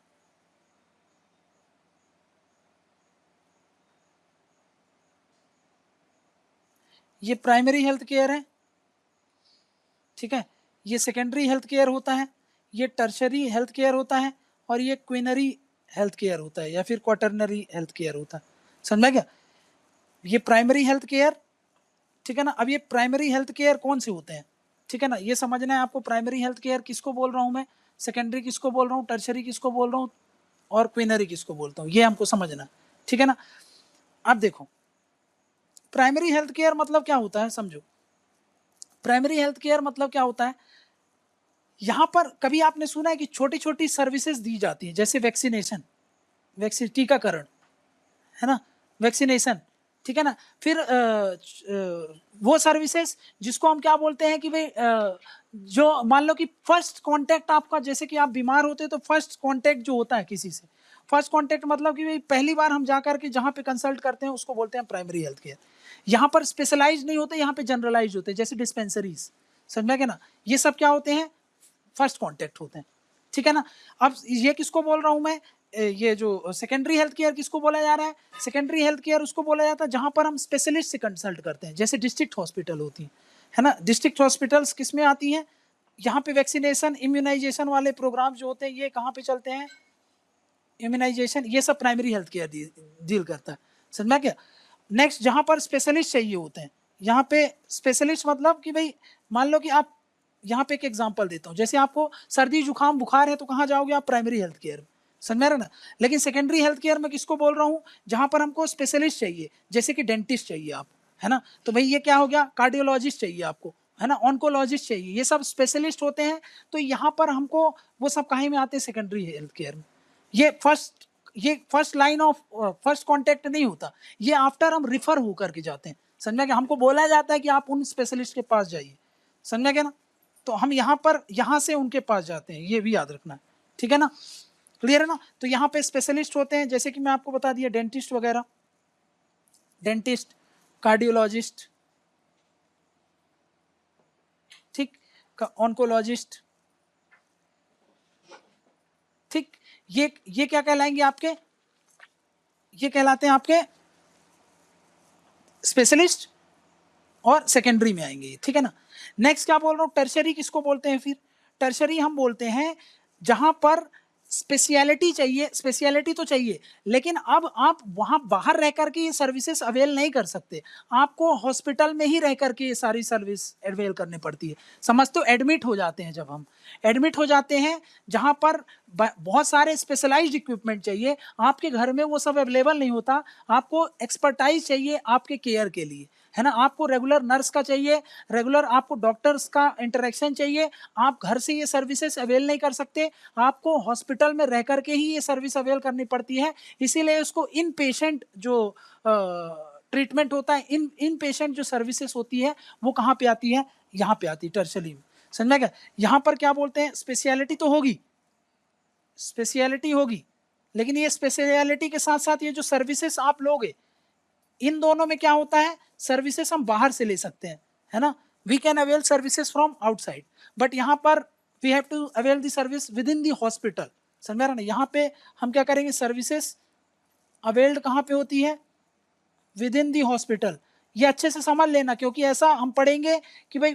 ये प्राइमरी हेल्थ केयर है, ठीक है, ये सेकेंडरी हेल्थ केयर होता है, ये टर्शरी हेल्थ केयर होता है, और ये क्विनरी हेल्थ केयर होता है, या फिर क्वाटरनरी हेल्थ केयर होता है, समझा क्या। ये प्राइमरी हेल्थ केयर, ठीक है ना। अब ये प्राइमरी हेल्थ केयर कौन से होते हैं, ठीक है ना, ये समझना है आपको। प्राइमरी हेल्थ केयर किसको बोल रहा हूँ मैं, सेकेंडरी किसको बोल रहा हूँ, टर्शरी किसको बोल रहा हूँ, और क्विनरी किसको बोलता हूँ, ये हमको समझना है, ठीक है ना। अब देखो प्राइमरी हेल्थ केयर मतलब क्या होता है, समझो। प्राइमरी हेल्थ केयर मतलब क्या होता है, यहाँ पर कभी आपने सुना है कि छोटी छोटी सर्विसेज दी जाती है, जैसे वैक्सीनेशन, टीकाकरण, है ना, वैक्सीनेशन, ठीक है ना। फिर वो सर्विसेज जिसको हम क्या बोलते हैं कि भाई जो मान लो कि फर्स्ट कांटेक्ट आपका, जैसे कि आप बीमार होते हैं तो फर्स्ट कांटेक्ट जो होता है किसी से, फर्स्ट कांटेक्ट मतलब कि भाई पहली बार हम जाकर के जहाँ पे कंसल्ट करते हैं उसको बोलते हैं प्राइमरी हेल्थ केयर। यहाँ पर स्पेशलाइज नहीं होते, यहाँ पे जनरलाइज होते हैं, जैसे डिस्पेंसरीज, समझ में क्या ना, ये सब क्या होते हैं, फर्स्ट कांटेक्ट होते हैं, ठीक है ना। अब ये किसको बोल रहा हूं मैं, ये जो सेकेंडरी हेल्थ केयर किसको बोला जा रहा है, सेकेंडरी हेल्थ केयर उसको बोला जाता है जहां पर हम स्पेशलिस्ट से कंसल्ट करते हैं, जैसे डिस्ट्रिक्ट हॉस्पिटल होती है ना। डिस्ट्रिक्ट हॉस्पिटल्स किस में आती हैं, यहाँ पे वैक्सीनेशन इम्यूनाइजेशन वाले प्रोग्राम जो होते हैं ये कहाँ पे चलते हैं, इम्यूनाइजेशन, ये सब प्राइमरी हेल्थ केयर डील करता है, समझा क्या। नेक्स्ट जहाँ पर स्पेशलिस्ट चाहिए होते हैं, यहाँ पे स्पेशलिस्ट मतलब कि भाई मान लो कि आप, यहाँ पे एक एग्जांपल देता हूँ, जैसे आपको सर्दी जुकाम बुखार है तो कहाँ जाओगे आप, प्राइमरी हेल्थ केयर में, समझ रहे ना। लेकिन सेकेंडरी हेल्थ केयर में किसको बोल रहा हूँ, जहाँ पर हमको स्पेशलिस्ट चाहिए, जैसे कि डेंटिस्ट चाहिए आप, है ना, तो भाई ये क्या हो गया, कार्डियोलॉजिस्ट चाहिए आपको, है ना, ऑन्कोलॉजिस्ट चाहिए, ये सब स्पेशलिस्ट होते हैं। तो यहाँ पर हमको वो सब कहीं में आते हैं, सेकेंडरी हेल्थ केयर में। ये first line of first contact नहीं होता, ये आफ्टर हम रिफर होकर के जाते हैं, समझा क्या, हमको बोला जाता है कि आप उन स्पेशलिस्ट के पास जाइए, समझा क्या ना। तो हम यहाँ से उनके पास जाते हैं, ये भी याद रखना है, ठीक है ना, क्लियर है ना। तो यहाँ पे स्पेशलिस्ट होते हैं, जैसे कि मैं आपको बता दिया, डेंटिस्ट वगैरह, डेंटिस्ट, कार्डियोलॉजिस्ट, ठीक, ऑन्कोलॉजिस्ट, ठीक, ये क्या कहलाएंगे आपके, ये कहलाते हैं आपके स्पेशलिस्ट, और सेकेंडरी में आएंगे, ठीक है ना। नेक्स्ट क्या बोल रहा हूँ, टर्शरी किसको बोलते हैं, फिर टर्शरी हम बोलते हैं जहां पर स्पेशलिटी चाहिए, स्पेशलिटी तो चाहिए, लेकिन अब आप वहां बाहर रह करके ये सर्विसेज अवेल नहीं कर सकते, आपको हॉस्पिटल में ही रह करके ये सारी सर्विस अवेल करनी पड़ती है। समझ तो, एडमिट हो जाते हैं, जब हम एडमिट हो जाते हैं जहां पर बहुत सारे स्पेशलाइज्ड इक्विपमेंट चाहिए, आपके घर में वो सब अवेलेबल नहीं होता, आपको एक्सपर्टाइज चाहिए आपके केयर के लिए, है ना, आपको रेगुलर नर्स का चाहिए, रेगुलर आपको डॉक्टर्स का इंटरेक्शन चाहिए, आप घर से ये सर्विसेज अवेल नहीं कर सकते, आपको हॉस्पिटल में रह करके ही ये सर्विस अवेल करनी पड़ती है। इसीलिए उसको इन पेशेंट जो ट्रीटमेंट होता है, इन पेशेंट जो सर्विसेज होती है वो कहाँ पे आती है, यहाँ पे आती है, टर्शरी में, समझा क्या। यहाँ पर क्या बोलते हैं, स्पेशलिटी तो होगी, स्पेशलिटी होगी, लेकिन ये स्पेशलिटी के साथ साथ ये जो सर्विसेज आप लोगे, इन दोनों में क्या होता है, सर्विसेज हम बाहर से ले सकते हैं, है ना, we can avail services from outside, but यहाँ पर we have to avail the service within the hospital. समझ रहे ना, यहाँ पे हम क्या करेंगे, सर्विसेज अवेल्ड कहाँ पे होती है, विद इन दी हॉस्पिटल। ये अच्छे से समझ लेना, क्योंकि ऐसा हम पढ़ेंगे कि भाई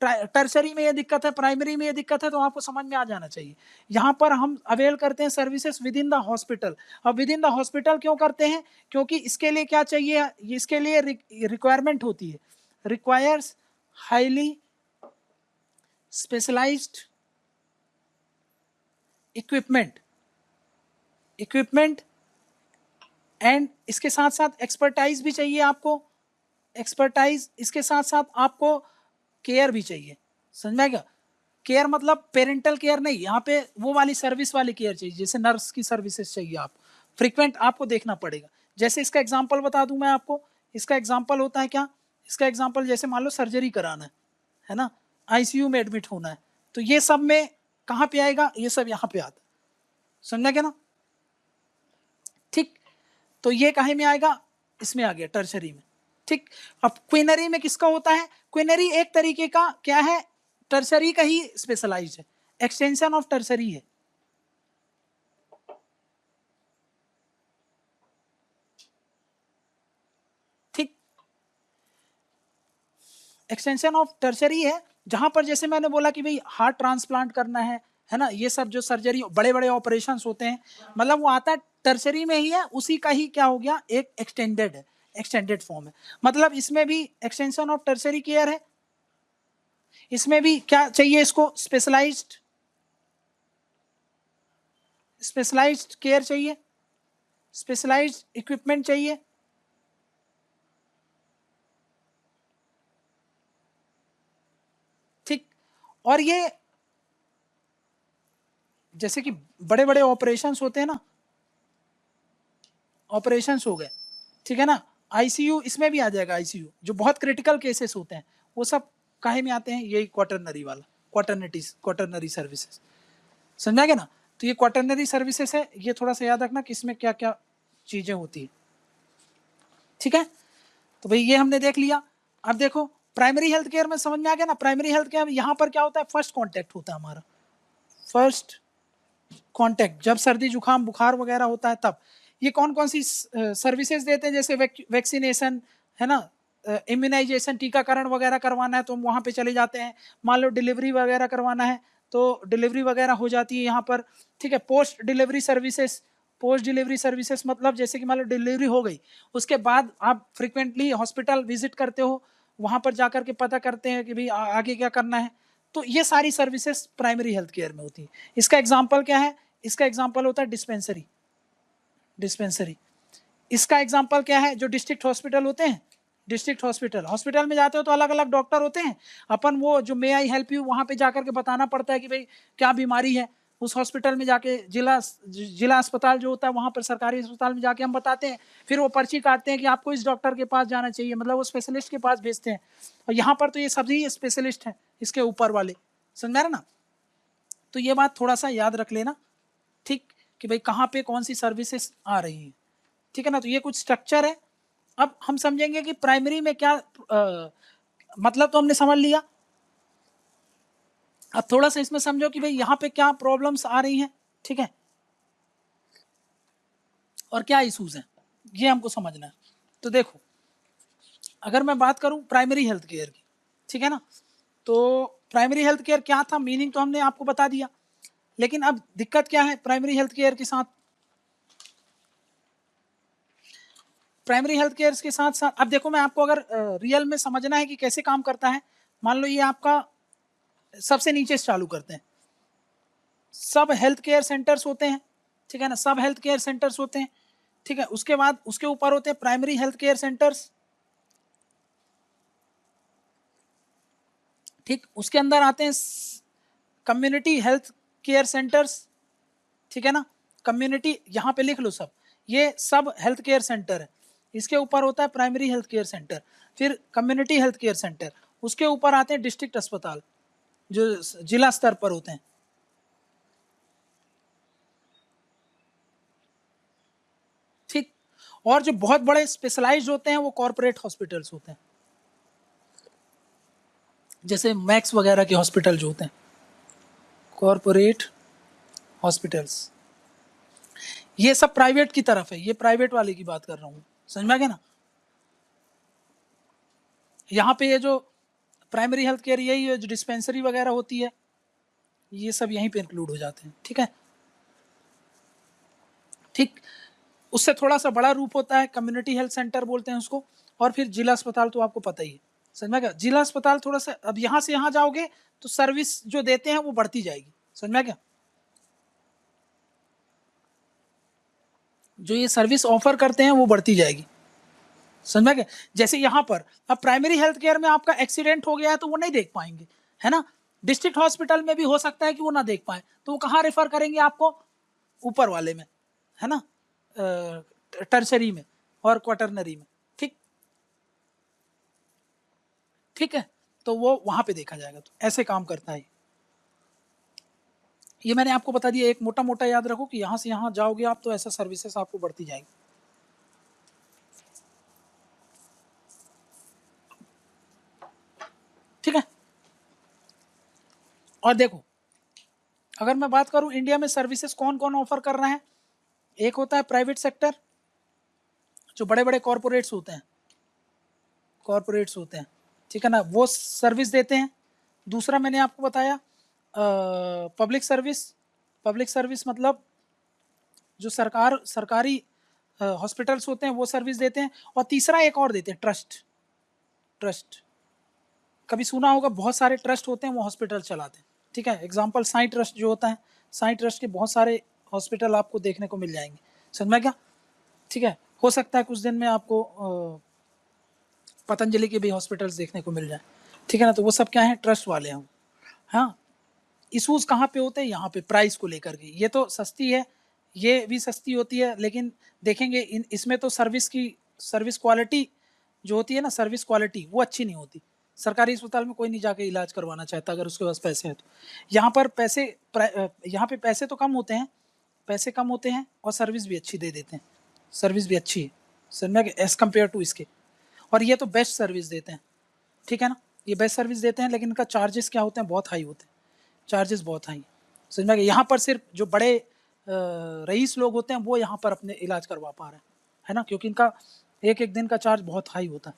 टर्सरी में ये दिक्कत है, प्राइमरी में ये दिक्कत है, तो आपको समझ में आ जाना चाहिए। यहाँ पर हम अवेल करते हैं services with in the hospital. अब विद इन द हॉस्पिटल क्यों करते हैं, क्योंकि इसके लिए क्या चाहिए, इसके लिए रिक्वायरमेंट होती है, requires highly specialised equipment and इसके साथ साथ एक्सपर्टाइज भी चाहिए आपको, एक्सपर्टाइज, इसके साथ साथ आपको केयर भी चाहिए। समझ में आएगा, केयर मतलब पेरेंटल केयर नहीं, यहाँ पे वो वाली सर्विस वाली केयर चाहिए, जैसे नर्स की सर्विसेज चाहिए आपको, फ्रीक्वेंट आपको देखना पड़ेगा। जैसे इसका एग्जांपल बता दूं मैं आपको, इसका एग्जांपल होता है क्या, इसका एग्जांपल जैसे मान लो सर्जरी कराना है ना, आईसीयू में एडमिट होना है, तो ये सब में कहाँ पे आएगा, ये सब यहाँ पे आता है। समझा क्या ना, ठीक। तो ये कहीं में आएगा, इसमें आ गया टर्शरी में, ठीक। अब क्वीनरी में किसका होता है, क्वीनरी एक तरीके का क्या है, टर्शरी का ही स्पेशलाइज्ड है, एक्सटेंशन ऑफ टर्शरी है। ठीक, एक्सटेंशन ऑफ टर्शरी है, जहां पर जैसे मैंने बोला कि भाई हार्ट ट्रांसप्लांट करना है ना, ये सब जो सर्जरी बड़े बड़े ऑपरेशन होते हैं, मतलब वो आता है टर्शरी में ही है, उसी का ही क्या हो गया, एक एक्सटेंडेड है, एक्सटेंडेड फॉर्म है। मतलब इसमें भी एक्सटेंशन ऑफ टर्शरी केयर है, इसमें भी क्या चाहिए, इसको स्पेशलाइज्ड केयर चाहिए, स्पेशलाइज्ड इक्विपमेंट चाहिए। ठीक, और ये जैसे कि बड़े बड़े ऑपरेशंस होते हैं ना, ऑपरेशंस हो गए, ठीक है ना, आईसीयू इसमें भी आ जाएगा, आईसीयू जो बहुत क्रिटिकल केसेस होते हैं वो सब काहे में आते हैं, यही क्वाटरनरी वाला, क्वाटरनरी सर्विसेज। समझा गया ना, तो ये क्वाटरनरी सर्विसेज है, ये थोड़ा सा याद रखना कि इसमें क्या क्या चीजें होती है। ठीक है, तो भाई ये हमने देख लिया। अब देखो प्राइमरी हेल्थ केयर में समझ में आ गया ना, प्राइमरी हेल्थ केयर यहाँ पर क्या होता है, फर्स्ट कॉन्टेक्ट होता है हमारा, फर्स्ट कॉन्टेक्ट, जब सर्दी जुकाम बुखार वगैरह होता है तब। ये कौन कौन सी सर्विसेज देते हैं, जैसे वैक्सीनेशन है ना, इम्यूनाइजेशन, टीकाकरण वगैरह करवाना है तो हम वहाँ पे चले जाते हैं। मान लो डिलीवरी वगैरह करवाना है तो डिलीवरी वगैरह हो जाती है यहाँ पर। ठीक है, post delivery services, post delivery services मतलब जैसे कि मान लो डिलीवरी हो गई, उसके बाद आप फ्रिक्वेंटली हॉस्पिटल विजिट करते हो, वहाँ पर जाकर के पता करते हैं कि भाई आगे क्या करना है। तो ये सारी सर्विसेज प्राइमरी हेल्थ केयर में होती है। इसका एग्जाम्पल क्या है, इसका एग्जाम्पल होता है डिस्पेंसरी, डिस्पेंसरी। इसका एग्जाम्पल क्या है, जो डिस्ट्रिक्ट हॉस्पिटल होते हैं, डिस्ट्रिक्ट हॉस्पिटल में जाते हो तो अलग अलग डॉक्टर होते हैं, अपन वो जो मे आई हेल्प यू वहाँ पे जाकर के बताना पड़ता है कि भाई क्या बीमारी है, उस हॉस्पिटल में जाके जिला अस्पताल जो होता है वहाँ पर सरकारी अस्पताल में जाके हम बताते हैं, फिर वो पर्ची काटते हैं कि आपको इस डॉक्टर के पास जाना चाहिए, मतलब वो स्पेशलिस्ट के पास भेजते हैं। और यहाँ पर तो ये सभी स्पेशलिस्ट हैं इसके ऊपर वाले, समझ रहे ना। तो ये बात थोड़ा सा याद रख लेना, ठीक, कि भाई कहाँ पे कौन सी सर्विसेज आ रही हैं। ठीक है ना, तो ये कुछ स्ट्रक्चर है। अब हम समझेंगे कि प्राइमरी में क्या मतलब तो हमने समझ लिया। अब थोड़ा सा इसमें समझो कि भाई यहाँ पे क्या प्रॉब्लम्स आ रही हैं, ठीक है, और क्या इश्यूज हैं, ये हमको समझना है। तो देखो अगर मैं बात करूं प्राइमरी हेल्थ केयर की, ठीक है ना, तो प्राइमरी हेल्थ केयर क्या था, मीनिंग तो हमने आपको बता दिया, लेकिन अब दिक्कत क्या है प्राइमरी हेल्थ केयर के साथ, प्राइमरी हेल्थ केयर के साथ साथ अब देखो मैं आपको अगर रियल में समझना है कि कैसे काम करता है, मान लो ये आपका सबसे नीचे से चालू करते हैं, सब हेल्थ केयर सेंटर्स होते हैं, ठीक है ना, सब हेल्थ केयर सेंटर्स होते हैं, ठीक है, उसके बाद उसके ऊपर होते हैं प्राइमरी हेल्थ केयर सेंटर्स, ठीक, उसके अंदर आते हैं कम्युनिटी हेल्थ केयर सेंटर्स, ठीक है ना, कम्युनिटी यहाँ पे लिख लो सब, ये सब हेल्थ केयर सेंटर है, इसके ऊपर होता है प्राइमरी हेल्थ केयर सेंटर, फिर कम्युनिटी हेल्थ केयर सेंटर, उसके ऊपर आते हैं डिस्ट्रिक्ट अस्पताल जो जिला स्तर पर होते हैं, ठीक, और जो बहुत बड़े स्पेशलाइज्ड होते हैं वो कॉर्पोरेट हॉस्पिटल्स होते हैं। जैसे मैक्स वगैरह के हॉस्पिटल जो होते हैं, कॉरपोरेट हॉस्पिटल्स, ये सब प्राइवेट की तरफ है, ये प्राइवेट वाले की बात कर रहा हूँ, समझ में आ गया ना। यहाँ पे ये जो प्राइमरी हेल्थ केयर, यही जो डिस्पेंसरी वगैरह होती है, ये सब यहीं पे इंक्लूड हो जाते हैं, ठीक है। ठीक, उससे थोड़ा सा बड़ा रूप होता है, कम्युनिटी हेल्थ सेंटर बोलते हैं उसको, और फिर जिला अस्पताल तो आपको पता ही है, समझ में गया। जिला अस्पताल थोड़ा सा, अब यहाँ से यहाँ जाओगे तो सर्विस जो देते हैं वो बढ़ती जाएगी, समझ में गया। जो ये सर्विस ऑफर करते हैं वो बढ़ती जाएगी, समझ में गया। जैसे यहाँ पर अब प्राइमरी हेल्थ केयर में आपका एक्सीडेंट हो गया है तो वो नहीं देख पाएंगे, है ना। डिस्ट्रिक्ट हॉस्पिटल में भी हो सकता है कि वो ना देख पाए, तो वो कहाँ रेफर करेंगे आपको, ऊपर वाले में, है ना, टर्सरी में और क्वाटरनरी में, ठीक, ठीक है। तो वो वहां पे देखा जाएगा, तो ऐसे काम करता है। ये मैंने आपको बता दिया, एक मोटा मोटा याद रखो कि यहाँ से यहाँ जाओगे आप तो ऐसा सर्विसेज आपको बढ़ती जाएगी। ठीक है। और देखो, अगर मैं बात करूं इंडिया में सर्विसेज कौन कौन ऑफर कर रहे हैं, एक होता है प्राइवेट सेक्टर, जो बड़े बड़े कॉरपोरेट्स होते हैं, कॉरपोरेट्स होते हैं, ठीक है ना, वो सर्विस देते हैं। दूसरा मैंने आपको बताया पब्लिक सर्विस, पब्लिक सर्विस मतलब जो सरकारी हॉस्पिटल्स होते हैं वो सर्विस देते हैं। और तीसरा एक और देते हैं, ट्रस्ट, ट्रस्ट कभी सुना होगा, बहुत सारे ट्रस्ट होते हैं वो हॉस्पिटल चलाते हैं, ठीक है। एग्जाम्पल साई ट्रस्ट जो होता है, साई ट्रस्ट के बहुत सारे हॉस्पिटल आपको देखने को मिल जाएंगे, समझ में क्या, ठीक है। हो सकता है कुछ दिन में आपको पतंजलि के भी हॉस्पिटल्स देखने को मिल जाए, ठीक है ना। तो वो सब क्या है, ट्रस्ट वाले हैं। हाँ, इशूज़ कहाँ पे होते हैं, यहाँ पे प्राइस को लेकर के। ये तो सस्ती है, ये भी सस्ती होती है, लेकिन देखेंगे इसमें तो सर्विस क्वालिटी जो होती है ना, सर्विस क्वालिटी वो अच्छी नहीं होती। सरकारी अस्पताल में कोई नहीं जाके इलाज करवाना चाहता अगर उसके पास पैसे हैं तो। यहाँ पर यहाँ पे पैसे तो कम होते हैं, पैसे कम होते हैं और सर्विस भी अच्छी दे देते हैं, सर्विस भी अच्छी है सर में एज़ कम्पेयर टू इसके। और ये तो बेस्ट सर्विस देते हैं, ठीक है ना, ये बेस्ट सर्विस देते हैं, लेकिन इनका चार्जेस क्या होते हैं, बहुत हाई होते हैं, चार्जेस बहुत हाई। समझ में, यहाँ पर सिर्फ जो बड़े रईस लोग होते हैं वो यहाँ पर अपने इलाज करवा पा रहे हैं, है ना, क्योंकि इनका एक एक दिन का चार्ज बहुत हाई होता है,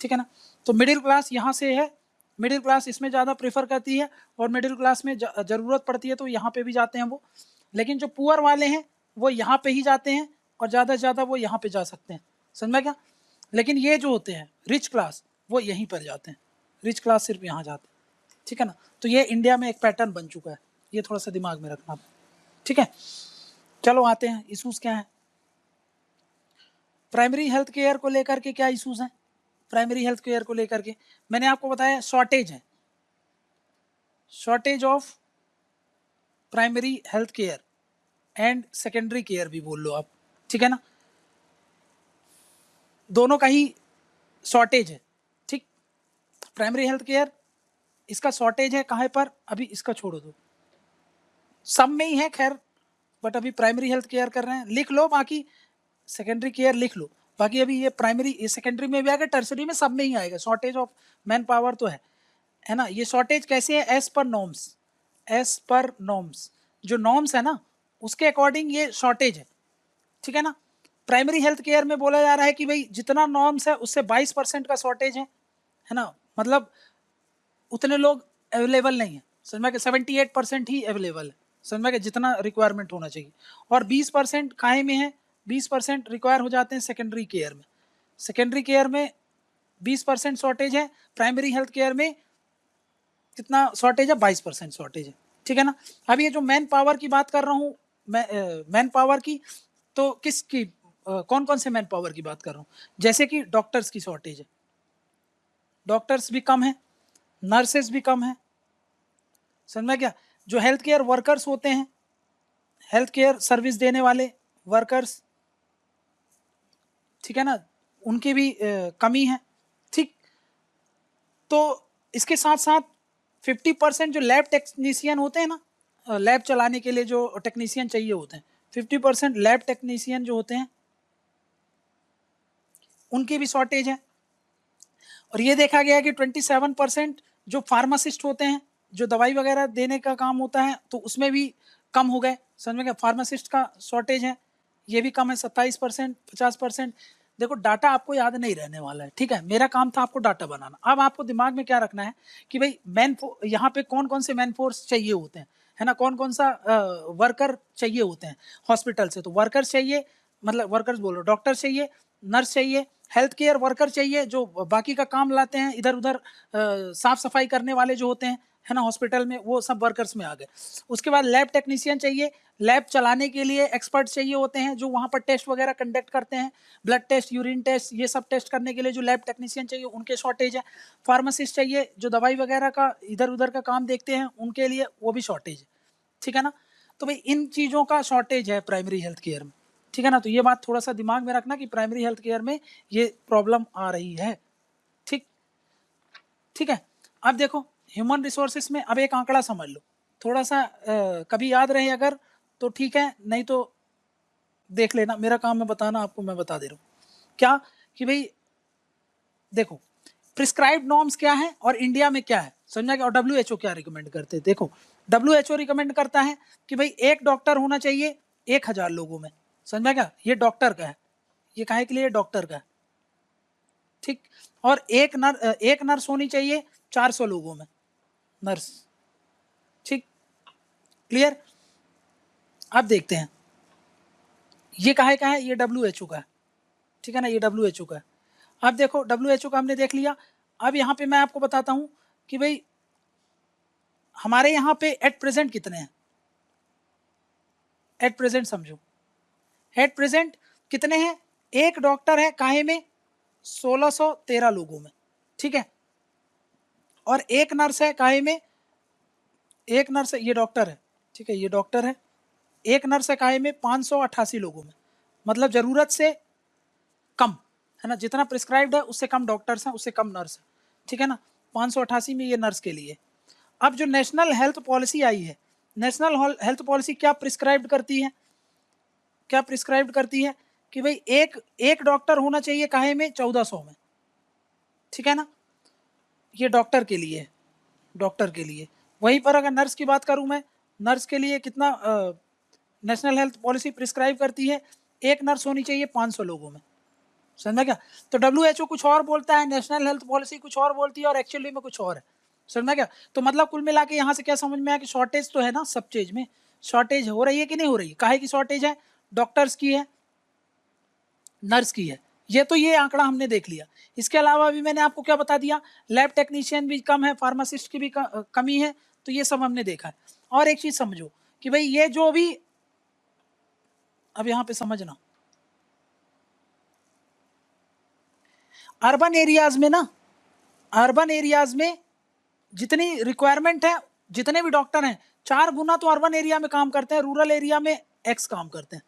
ठीक है ना। तो मिडिल क्लास यहाँ से है, मिडिल क्लास इसमें ज़्यादा प्रेफर करती है, और मिडिल क्लास में ज़रूरत पड़ती है तो यहाँ पे भी जाते हैं वो। लेकिन जो पुअर वाले हैं वो यहाँ पे ही जाते हैं, और ज़्यादा से ज़्यादा वो यहाँ पे जा सकते हैं, समझ में क्या। लेकिन ये जो होते हैं रिच क्लास वो यहीं पर जाते हैं, रिच क्लास सिर्फ यहाँ जाते हैं, ठीक है ना। तो ये इंडिया में एक पैटर्न बन चुका है, ये थोड़ा सा दिमाग में रखना, ठीक है। चलो आते हैं इशूज क्या है। प्राइमरी हेल्थ केयर को लेकर के क्या इशूज हैं, प्राइमरी हेल्थ केयर को लेकर के मैंने आपको बताया शॉर्टेज है, shortage of primary health care and secondary care भी बोल लो आप, ठीक है ना, दोनों का ही शॉर्टेज है, ठीक। प्राइमरी हेल्थ केयर इसका शॉर्टेज है कहाँ पर, अभी इसका छोड़ो दो, सब में ही है खैर, बट अभी प्राइमरी हेल्थ केयर कर रहे हैं, लिख लो, बाकी सेकेंडरी केयर लिख लो, बाकी अभी ये प्राइमरी, ये सेकेंडरी में भी आएगा, टर्सरी में, सब में ही आएगा। शॉर्टेज ऑफ मैन पावर तो है ना। ये शॉर्टेज कैसे है, as per norms, as per norms, जो नॉर्म्स है ना उसके अकॉर्डिंग ये शॉर्टेज है, ठीक है ना। प्राइमरी हेल्थ केयर में बोला जा रहा है कि भाई जितना नॉर्म्स है उससे 22% का शॉर्टेज है ना, मतलब उतने लोग अवेलेबल नहीं है, समझ में, 78% ही अवेलेबल है, समझ में, जितना रिक्वायरमेंट होना चाहिए। और 20% काहे में है, 20% रिक्वायर हो जाते हैं सेकेंडरी केयर में, सेकेंडरी केयर में 20% शॉर्टेज है, प्राइमरी हेल्थ केयर में कितना शॉर्टेज है, 22% शॉर्टेज है, ठीक है ना। अब ये जो मैन पावर की बात कर रहा हूँ, मैन पावर की, तो किसकी, कौन कौन से मैन पावर की बात कर रहा हूँ, जैसे कि डॉक्टर्स की शॉर्टेज है, डॉक्टर्स भी कम है, नर्सेस भी कम है, समझ में क्या। जो हेल्थ केयर वर्कर्स होते हैं, हेल्थ केयर सर्विस देने वाले वर्कर्स, ठीक है ना, उनकी भी कमी है, ठीक। तो इसके साथ साथ 50% जो लैब टेक्नीशियन होते हैं ना, लैब चलाने के लिए जो टेक्नीशियन चाहिए होते हैं, 50% लैब टेक्नीशियन जो होते हैं उनकी भी शॉर्टेज है। और ये देखा गया कि 27% जो फार्मासिस्ट होते हैं, जो दवाई वगैरह देने का काम होता है, तो उसमें भी कम हो गए, समझ में क्या, फार्मासिस्ट का शॉर्टेज है, ये भी कम है 27%, 50%। देखो डाटा आपको याद नहीं रहने वाला है, ठीक है, मेरा काम था आपको डाटा बनाना। अब आपको दिमाग में क्या रखना है कि भाई यहाँ पे कौन कौन से मैन फोर्स चाहिए होते हैं, है ना, कौन कौन सा वर्कर चाहिए होते हैं हॉस्पिटल से, तो वर्कर्स चाहिए, मतलब वर्कर्स बोलो, डॉक्टर चाहिए, नर्स चाहिए, हेल्थ केयर वर्कर चाहिए जो बाकी का काम लाते हैं, इधर उधर साफ सफाई करने वाले जो होते हैं, है ना, हॉस्पिटल में, वो सब वर्कर्स में आ गए। उसके बाद लैब टेक्नीशियन चाहिए, लैब चलाने के लिए एक्सपर्ट चाहिए होते हैं जो वहाँ पर टेस्ट वगैरह कंडक्ट करते हैं, ब्लड टेस्ट, यूरिन टेस्ट, ये सब टेस्ट करने के लिए जो लैब टेक्नीशियन चाहिए उनके शॉर्टेज है। फार्मासिस्ट चाहिए जो दवाई वगैरह का इधर उधर का काम देखते हैं, उनके लिए वो भी शॉर्टेज है, ठीक है ना। तो भाई इन चीज़ों का शॉर्टेज है प्राइमरी हेल्थ केयर में, ठीक है ना। तो ये बात थोड़ा सा दिमाग में रखना कि प्राइमरी हेल्थ केयर में ये प्रॉब्लम आ रही है, ठीक, ठीक है। अब देखो ह्यूमन रिसोर्सेस में अब एक आंकड़ा समझ लो, थोड़ा सा कभी याद रहे अगर तो ठीक है, नहीं तो देख लेना, मेरा काम है बताना आपको, मैं बता दे रहा हूँ क्या कि भाई देखो प्रिस्क्राइब्ड नॉर्म्स क्या है और इंडिया में क्या है, समझा क्या, और WHO क्या रिकमेंड करते हैं। देखो WHO रिकमेंड करता है कि भाई एक डॉक्टर होना चाहिए 1000 लोगों में, समझा क्या, ये डॉक्टर का है, ये काहे के लिए, डॉक्टर का है, ठीक। और एक नर्स होनी चाहिए 400 लोगों में, नर्स, ठीक, क्लियर। अब देखते हैं ये काहे का है, ये WHO का है, ठीक है ना, ये WHO का है। अब देखो WHO का हमने देख लिया। अब यहाँ पे मैं आपको बताता हूँ कि भाई हमारे यहाँ पे एट प्रेजेंट कितने हैं, एट प्रेजेंट समझो, एट प्रेजेंट कितने हैं, एक डॉक्टर है काहे में, 1613 लोगों में, ठीक है, और एक नर्स है काहे में, एक नर्स है, ये डॉक्टर है, ठीक है, ये डॉक्टर है, एक नर्स है काहे में 588 लोगों में, मतलब जरूरत से कम, है ना, जितना प्रिस्क्राइब्ड है उससे कम डॉक्टर्स हैं, उससे कम नर्स है, ठीक है ना, 588 में ये नर्स के लिए। अब जो नेशनल हेल्थ पॉलिसी आई है, नेशनल हेल्थ पॉलिसी क्या प्रिस्क्राइब्ड करती है, क्या प्रिस्क्राइब्ड करती है कि भाई एक डॉक्टर होना चाहिए काहे में, 1400 में, ठीक है ना, ये डॉक्टर के लिए, डॉक्टर के लिए। वहीं पर अगर नर्स की बात करूं मैं, नर्स के लिए कितना नेशनल हेल्थ पॉलिसी प्रिस्क्राइब करती है, एक नर्स होनी चाहिए 500 लोगों में, समझा क्या। तो WHO कुछ और बोलता है, नेशनल हेल्थ पॉलिसी कुछ और बोलती है, और एक्चुअली में कुछ और है, समझा क्या। तो मतलब कुल मिला के यहाँ से क्या समझ में आया कि शॉर्टेज तो है ना, सब चीज में शॉर्टेज हो रही है कि नहीं हो रही है, काहे की शॉर्टेज है, डॉक्टर्स की है, नर्स की है, ये तो ये आंकड़ा हमने देख लिया। इसके अलावा भी मैंने आपको क्या बता दिया, लैब टेक्नीशियन भी कम है, फार्मासिस्ट की भी कमी है, तो ये सब हमने देखा है। और एक चीज समझो कि भाई ये जो भी, अब यहाँ पे समझना, अर्बन एरियाज में ना, अर्बन एरियाज में जितनी रिक्वायरमेंट है, जितने भी डॉक्टर हैं, 4 गुना तो अर्बन एरिया में काम करते हैं, रूरल एरिया में X काम करते हैं।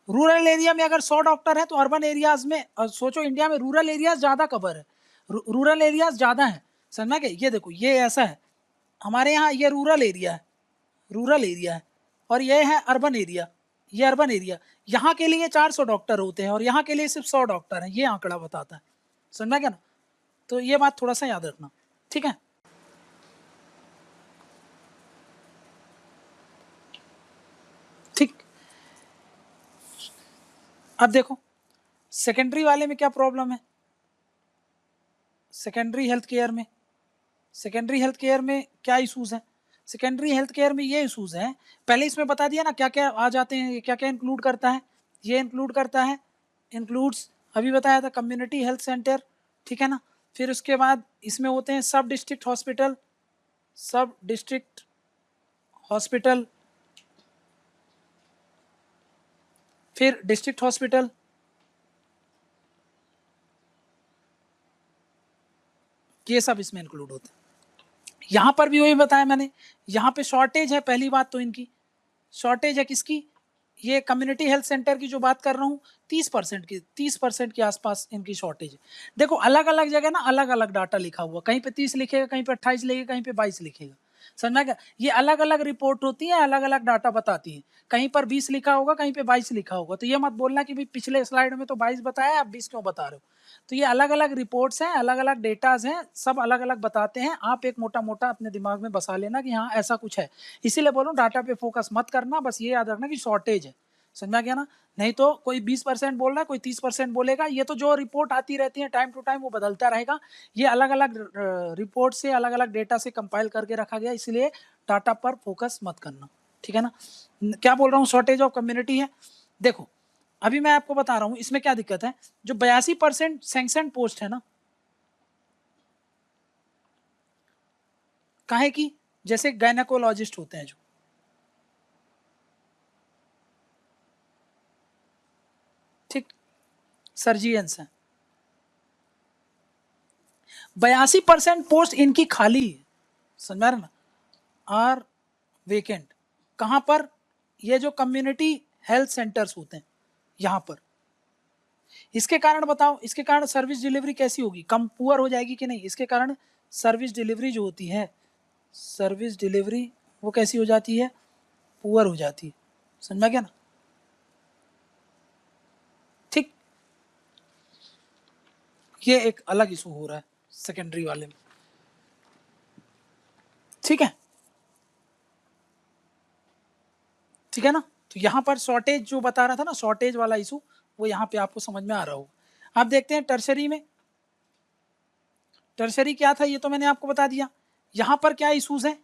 रूरल एरिया में अगर 100 डॉक्टर है तो अर्बन एरियाज में सोचो इंडिया में रूरल एरियाज ज्यादा कवर है, रूरल एरियाज ज्यादा है, समझना क्या। ये देखो ये ऐसा है, हमारे यहाँ ये रूरल एरिया है, रूरल एरिया है, और ये है अर्बन एरिया, ये अर्बन एरिया। यहाँ के लिए 400 डॉक्टर होते हैं और यहाँ के लिए सिर्फ 100 डॉक्टर हैं, ये आंकड़ा बताता है, समझना क्या ना। तो ये बात थोड़ा सा याद रखना, ठीक है। ठीक, अब देखो सेकेंडरी वाले में क्या प्रॉब्लम है, सेकेंडरी हेल्थ केयर में, सेकेंडरी हेल्थ केयर में क्या इश्यूज हैं, सेकेंडरी हेल्थ केयर में ये इश्यूज हैं, पहले इसमें बता दिया ना क्या क्या आ जाते हैं, ये क्या क्या इंक्लूड करता है, ये इंक्लूड करता है, इंक्लूड्स अभी बताया था कम्युनिटी हेल्थ सेंटर, ठीक है ना। फिर उसके बाद इसमें होते हैं सब डिस्ट्रिक्ट हॉस्पिटल, सब डिस्ट्रिक्ट हॉस्पिटल, फिर डिस्ट्रिक्ट हॉस्पिटल, ये सब इसमें इंक्लूड होते हैं। यहाँ पर भी वही बताया मैंने, यहाँ पे शॉर्टेज है, पहली बात तो इनकी शॉर्टेज है किसकी, ये कम्युनिटी हेल्थ सेंटर की जो बात कर रहा हूँ, 30% की, 30% के आसपास इनकी शॉर्टेज है। देखो अलग अलग जगह ना अलग अलग डाटा लिखा हुआ, कहीं पे 30 लिखेगा, कहीं पे 28 लिखेगा, कहीं पे 22 लिखेगा, समझ में क्या? ये अलग अलग रिपोर्ट होती है, अलग अलग डाटा बताती है, कहीं पर 20 लिखा होगा, कहीं पे 22 लिखा होगा, तो ये मत बोलना कि भाई पिछले स्लाइड में तो 22 बताया, आप 20 क्यों बता रहे हो। तो ये अलग अलग रिपोर्ट्स हैं, अलग अलग डेटाज हैं, सब अलग अलग बताते हैं। आप एक मोटा मोटा अपने दिमाग में बसा लेना कि हाँ ऐसा कुछ है, इसीलिए बोलूँ डाटा पे फोकस मत करना, बस ये याद रखना कि शॉर्टेज है। समझ में आ गया ना? नहीं तो कोई 20% बोल रहा है, कोई 30% बोलेगा, ये तो जो रिपोर्ट आती रहती है टाइम टू टाइम वो बदलता रहेगा। ये अलग अलग रिपोर्ट से, अलग अलग डेटा से कंपाइल करके रखा गया, इसलिए डाटा पर फोकस मत करना, ठीक है ना? क्या बोल रहा हूँ, शॉर्टेज ऑफ कम्युनिटी है। देखो अभी मैं आपको बता रहा हूँ इसमें क्या दिक्कत है। जो 82% सैंक्शन पोस्ट है ना, काहे की, जैसे गायनेकोलॉजिस्ट होते हैं जो, ठीक, सर्जियंस हैं, 82% पोस्ट इनकी खाली है, समझ में आ रहा ना, आर वेकेंट। कहाँ पर? ये जो कम्युनिटी हेल्थ सेंटर्स होते हैं यहाँ पर। इसके कारण बताओ, इसके कारण सर्विस डिलीवरी कैसी होगी, कम पुअर हो जाएगी कि नहीं? इसके कारण सर्विस डिलीवरी जो होती है, सर्विस डिलीवरी वो कैसी हो जाती है, पुअर हो जाती है। समझ में गया ना? ठीक, ये एक अलग इशू हो रहा है सेकेंडरी वाले में, ठीक है, ठीक है ना? तो यहाँ पर शॉर्टेज जो बता रहा था ना, शॉर्टेज वाला इशू, वो यहाँ पे आपको समझ में आ रहा होगा। आप देखते हैं टर्शरी में, टर्शरी क्या था ये तो मैंने आपको बता दिया। यहाँ पर क्या इशूज हैं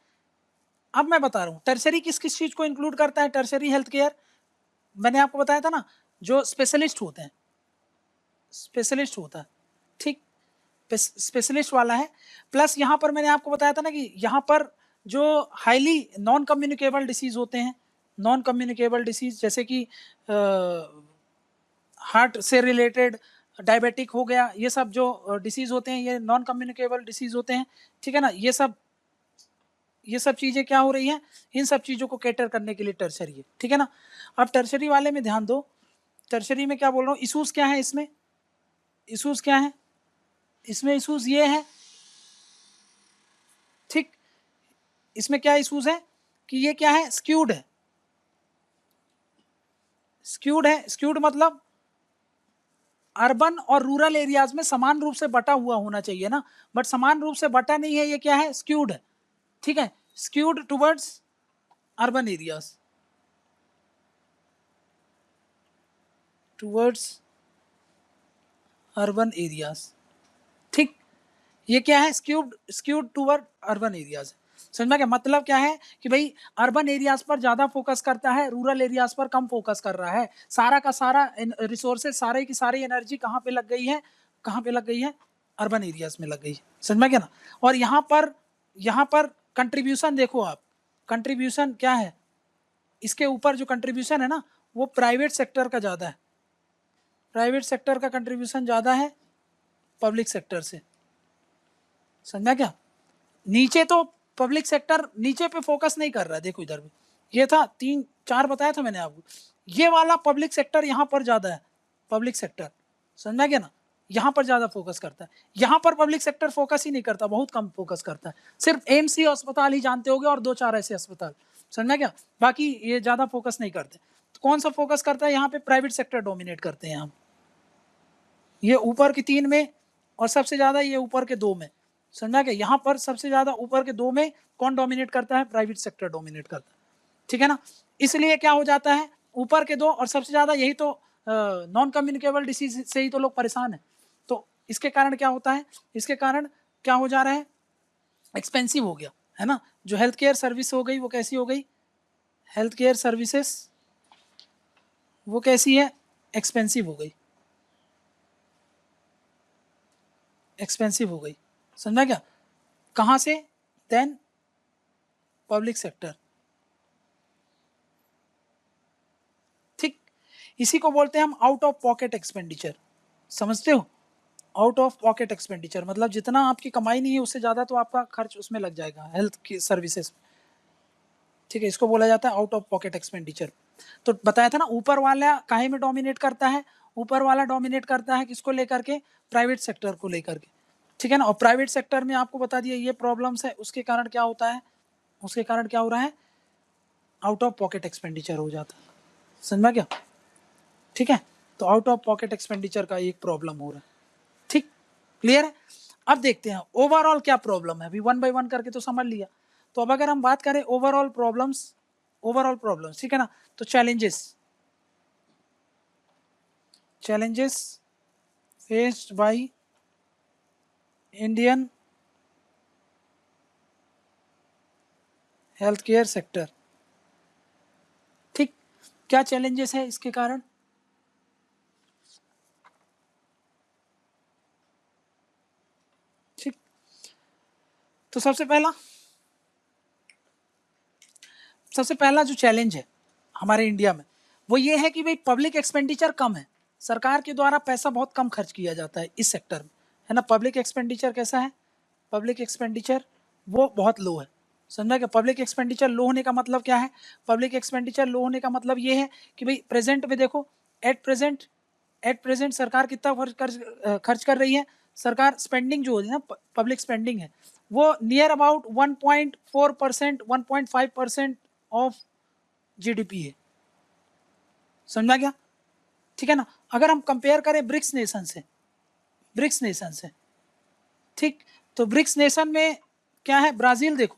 अब मैं बता रहा हूँ। टर्शरी किस किस चीज को इंक्लूड करता है? टर्शरी हेल्थ केयर मैंने आपको बताया था ना, जो स्पेशलिस्ट होते हैं, स्पेशलिस्ट होता है, ठीक, स्पेशलिस्ट वाला है। प्लस यहाँ पर मैंने आपको बताया था ना कि यहाँ पर जो हाईली नॉन कम्युनिकेबल डिसीज होते हैं, नॉन कम्युनिकेबल डिसीज जैसे कि हार्ट से रिलेटेड, डायबिटिक हो गया, ये सब जो डिसीज होते हैं ये नॉन कम्युनिकेबल डिसीज होते हैं, ठीक है ना? ये सब चीज़ें क्या हो रही हैं, इन सब चीज़ों को कैटर करने के लिए टर्शरी है, ठीक है ना? अब टर्शरी वाले में ध्यान दो, टर्शरी में क्या बोल रहा हूँ, इशूज़ क्या है इसमें, इशूज़ क्या है इसमें, इशूज़ ये है, ठीक, इसमें क्या इशूज़ है कि ये क्या है, स्क्यूड है, स्क्यूड है, स्क्यूड मतलब अर्बन और रूरल एरियाज में समान रूप से बटा हुआ होना चाहिए ना, बट समान रूप से बटा नहीं है, ये क्या है, स्क्यूड है, ठीक है, skewed towards urban areas, towards urban areas, ठीक, ये क्या है, skewed, skewed toward urban areas. समझ में क्या मतलब, क्या है कि भाई अर्बन एरियाज पर ज्यादा फोकस करता है, रूरल एरियाज पर कम फोकस कर रहा है। सारा का सारा रिसोर्सेज, सारे की सारी एनर्जी कहाँ पे लग गई है, कहाँ पे लग गई है, अर्बन एरियाज में लग गई है। समझ में क्या ना? और यहाँ पर कंट्रीब्यूशन देखो आप, कंट्रीब्यूशन क्या है, इसके ऊपर जो कंट्रीब्यूशन है ना वो प्राइवेट सेक्टर का ज़्यादा है, प्राइवेट सेक्टर का कंट्रीब्यूशन ज़्यादा है पब्लिक सेक्टर से। समझा क्या? नीचे तो पब्लिक सेक्टर नीचे पे फोकस नहीं कर रहा है, देखो इधर भी ये था, 3-4 बताया था मैंने आपको, ये वाला पब्लिक सेक्टर यहाँ पर ज़्यादा है, पब्लिक सेक्टर, समझा क्या ना? यहाँ पर ज़्यादा फोकस करता है, यहाँ पर पब्लिक सेक्टर फोकस ही नहीं करता, बहुत कम फोकस करता है, सिर्फ एम्स अस्पताल ही जानते होगे और 2-4 ऐसे अस्पताल, समझा क्या? बाकी ये ज़्यादा फोकस नहीं करते। तो कौन सा फोकस करता है यहाँ पे, प्राइवेट सेक्टर डोमिनेट करते हैं यहाँ, ये ऊपर की 3 में और सबसे ज़्यादा ये ऊपर के 2 में, समझा क्या? यहाँ पर सबसे ज़्यादा ऊपर के 2 में कौन डोमिनेट करता है, प्राइवेट सेक्टर डोमिनेट करता है, ठीक है ना? इसलिए क्या हो जाता है, ऊपर के 2 और सबसे ज़्यादा यही तो नॉन कम्युनिकेबल डिसीज से ही तो लोग परेशान हैं। तो इसके कारण क्या होता है, इसके कारण क्या हो जा रहा है, एक्सपेंसिव हो गया है ना? जो हेल्थ केयर सर्विस हो गई वो कैसी हो गई, हेल्थ केयर सर्विसेज वो कैसी है, एक्सपेंसिव हो गई, एक्सपेंसिव हो गई, समझा क्या? कहाँ से, देन पब्लिक सेक्टर, ठीक, इसी को बोलते हैं हम आउट ऑफ पॉकेट एक्सपेंडिचर, समझते हो? आउट ऑफ पॉकेट एक्सपेंडिचर मतलब जितना आपकी कमाई नहीं है उससे ज़्यादा तो आपका खर्च उसमें लग जाएगा, हेल्थ की सर्विसेज, ठीक है, इसको बोला जाता है आउट ऑफ पॉकेट एक्सपेंडिचर। तो बताया था ना, ऊपर वाला काहे में डोमिनेट करता है, ऊपर वाला डोमिनेट करता है किसको लेकर के, प्राइवेट सेक्टर को लेकर के, ठीक है ना? और प्राइवेट सेक्टर में आपको बता दिया ये प्रॉब्लम्स है, उसके कारण क्या होता है, उसके कारण क्या हो रहा है, आउट ऑफ पॉकेट एक्सपेंडिचर हो जाता है। समझा क्या? ठीक है, तो आउट ऑफ पॉकेट एक्सपेंडिचर का एक प्रॉब्लम हो रहा है। ठीक, क्लियर है? अब देखते हैं ओवरऑल क्या प्रॉब्लम है। अभी वन बाय वन करके तो समझ लिया। तो अब अगर हम बात करें ओवरऑल प्रॉब्लम्स, ठीक है ना, तो challenges faced by Indian health care sector. ठीक, क्या चैलेंजेस है इसके कारण? ठीक, तो सबसे पहला जो चैलेंज है हमारे इंडिया में वो ये है कि भाई पब्लिक एक्सपेंडिचर कम है, सरकार के द्वारा पैसा बहुत कम खर्च किया जाता है इस सेक्टर में, है ना। पब्लिक एक्सपेंडिचर कैसा है? पब्लिक एक्सपेंडिचर वो बहुत लो है। समझा क्या? पब्लिक एक्सपेंडिचर लो होने का मतलब क्या है? पब्लिक एक्सपेंडिचर लो होने का मतलब ये है कि भाई प्रेजेंट में देखो, एट प्रेजेंट सरकार कितना खर्च कर रही है? सरकार स्पेंडिंग जो होती है ना, पब्लिक स्पेंडिंग है, वो नियर अबाउट 1.4%, 1.5% ऑफ जीडीपी है। समझा क्या? ठीक है ना। अगर हम कंपेयर करें ब्रिक्स नेशन से, ठीक, तो ब्रिक्स नेशन में क्या है? ब्राजील देखो,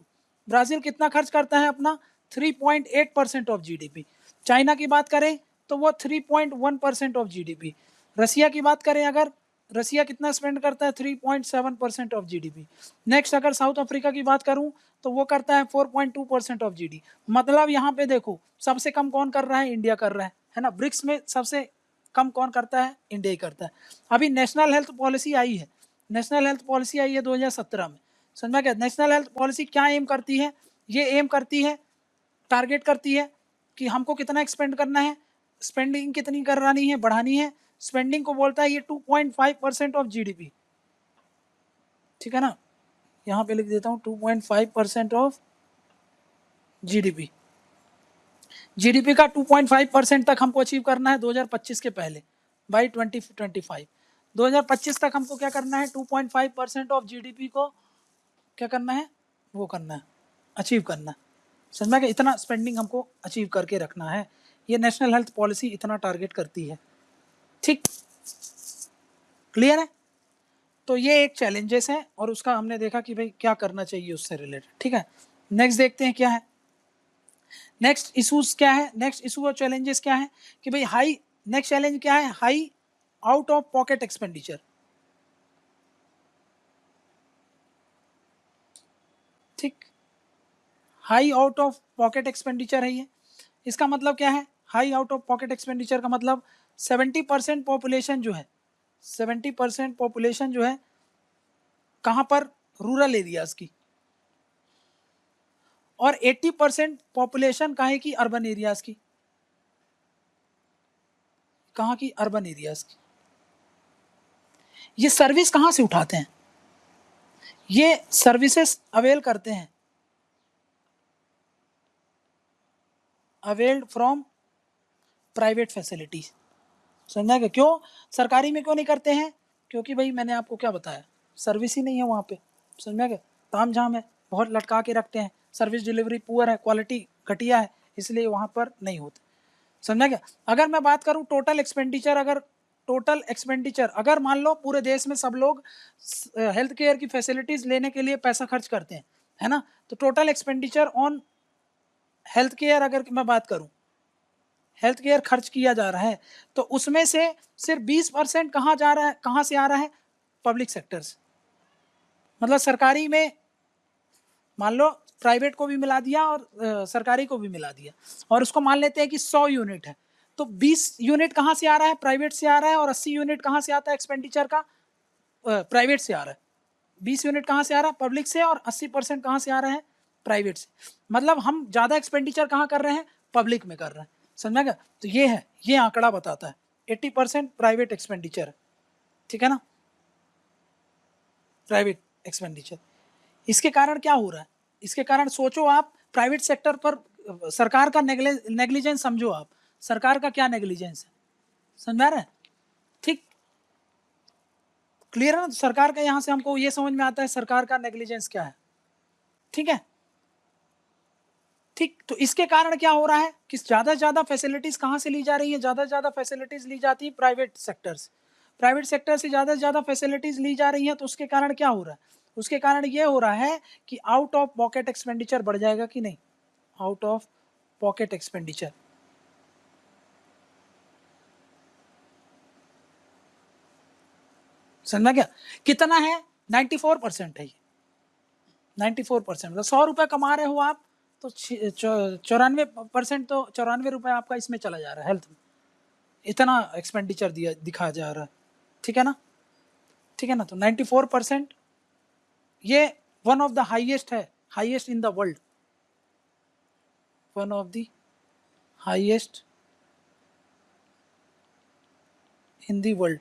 ब्राजील कितना खर्च करता है अपना? 3.8% ऑफ जीडीपी। चाइना की बात करें तो वो 3.1% ऑफ जीडीपी। रसिया की बात करें अगर, रसिया कितना स्पेंड करता है? 3.7% ऑफ जीडीपी। नेक्स्ट अगर साउथ अफ्रीका की बात करूं तो वो करता है 4.2% ऑफ जीडी। मतलब यहाँ पे देखो सबसे कम कौन कर रहा है? इंडिया कर रहा है ना। ब्रिक्स में सबसे कम कौन करता है? इंडिया ही करता है। अभी नेशनल हेल्थ पॉलिसी आई है, 2017 में। समझा क्या? नेशनल हेल्थ पॉलिसी क्या एम करती है? ये एम करती है, टारगेट करती है कि हमको कितना एक्सपेंड करना है, स्पेंडिंग कितनी करानी है, बढ़ानी है। स्पेंडिंग को बोलता है ये 2.5% ऑफ जीडीपी। ठीक है ना, यहाँ पे लिख देता हूँ 2.5% ऑफ जीडीपी। जीडीपी का 2.5% तक हमको अचीव करना है 2025 के पहले, बाई 2025। 2025 तक हमको क्या करना है? 2.5% ऑफ जीडीपी को क्या करना है? वो करना है, अचीव करना है। समझ में? कि इतना स्पेंडिंग हमको अचीव करके रखना है। ये नेशनल हेल्थ पॉलिसी इतना टारगेट करती है। ठीक, क्लियर है? तो ये एक चैलेंजेस है और उसका हमने देखा कि भाई क्या करना चाहिए उससे रिलेटेड। ठीक है, नेक्स्ट देखते हैं क्या है। नेक्स्ट इशूज क्या है? नेक्स्ट इशू और चैलेंजेस क्या है कि भाई हाई, नेक्स्ट चैलेंज क्या है? High out of pocket expenditure. ठीक, high out of pocket expenditure है ये। इसका मतलब क्या है? High out of pocket expenditure का मतलब 70% पॉपुलेशन जो है, 70% पॉपुलेशन जो है कहाँ पर? रूरल एरियाज की। और 80% पॉपुलेशन कहाँ की? अर्बन एरियाज की। कहाँ की? अर्बन एरियाज की। ये सर्विस कहाँ से उठाते हैं? ये सर्विसेज अवेल करते हैं, अवेल्ड फ्रॉम प्राइवेट फैसिलिटीज। समझा क्या? क्यों सरकारी में क्यों नहीं करते हैं? क्योंकि भाई मैंने आपको क्या बताया, सर्विस ही नहीं है वहाँ पे। समझा क्या? ताम झाम है, बहुत लटका के रखते हैं, सर्विस डिलीवरी पुअर है, क्वालिटी घटिया है, इसलिए वहाँ पर नहीं होते। समझा क्या? अगर मैं बात करूँ टोटल एक्सपेंडिचर, अगर मान लो पूरे देश में सब लोग हेल्थ केयर की फैसिलिटीज लेने के लिए पैसा खर्च करते हैं, है ना, तो total expenditure on health care अगर मैं बात करूं, हेल्थ केयर खर्च किया जा रहा है, तो उसमें से सिर्फ 20% कहाँ जा रहा है? कहाँ से आ रहा है? पब्लिक सेक्टर से। मतलब सरकारी में मान लो प्राइवेट को भी मिला दिया और सरकारी को भी मिला दिया, और उसको मान लेते हैं कि 100 यूनिट है, तो 20 यूनिट कहाँ से आ रहा है? प्राइवेट से आ रहा है। और 80 यूनिट कहाँ से आता है एक्सपेंडिचर का? प्राइवेट से आ रहा है। 20 यूनिट कहाँ से आ रहा है? पब्लिक से। और 80% कहाँ से आ रहा है? प्राइवेट से। मतलब हम ज़्यादा एक्सपेंडिचर कहाँ कर रहे हैं? पब्लिक में कर रहे हैं। समझा क्या? तो ये है, ये आंकड़ा बताता है 80% प्राइवेट एक्सपेंडिचर। ठीक है ना, प्राइवेट एक्सपेंडिचर। इसके कारण क्या हो रहा है? इसके कारण सोचो आप, प्राइवेट सेक्टर पर सरकार का नेग्लिजेंस समझो आप, सरकार का क्या नेग्लिजेंस है? समझ आ रहा है? ठीक, क्लियर है ना? तो सरकार का यहाँ से हमको ये समझ में आता है सरकार का नेग्लिजेंस क्या है। ठीक है, ठीक, तो इसके कारण क्या हो रहा है कि ज़्यादा से ज़्यादा फैसिलिटीज़ कहाँ से ली जा रही है? ज़्यादा से ज़्यादा फैसिलिटीज़ ली जाती है प्राइवेट सेक्टर से। प्राइवेट सेक्टर से ज़्यादा से ज़्यादा फैसिलिटीज़ ली जा रही हैं, तो उसके कारण क्या हो रहा है? उसके कारण ये हो रहा है कि आउट ऑफ पॉकेट एक्सपेंडिचर बढ़ जाएगा कि नहीं? Out of pocket expenditure. समझा क्या? कितना है? 94% है ये। 94%, मतलब 100 रुपये कमा रहे हो आप, तो 94% तो 94 रुपये आपका इसमें चला जा रहा है, हेल्थ में। इतना एक्सपेंडिचर दिया दिखा जा रहा है, ठीक है ना? ठीक है ना? तो 94% ये वन ऑफ द हाईएस्ट है, highest in the world, one of the highest in the world.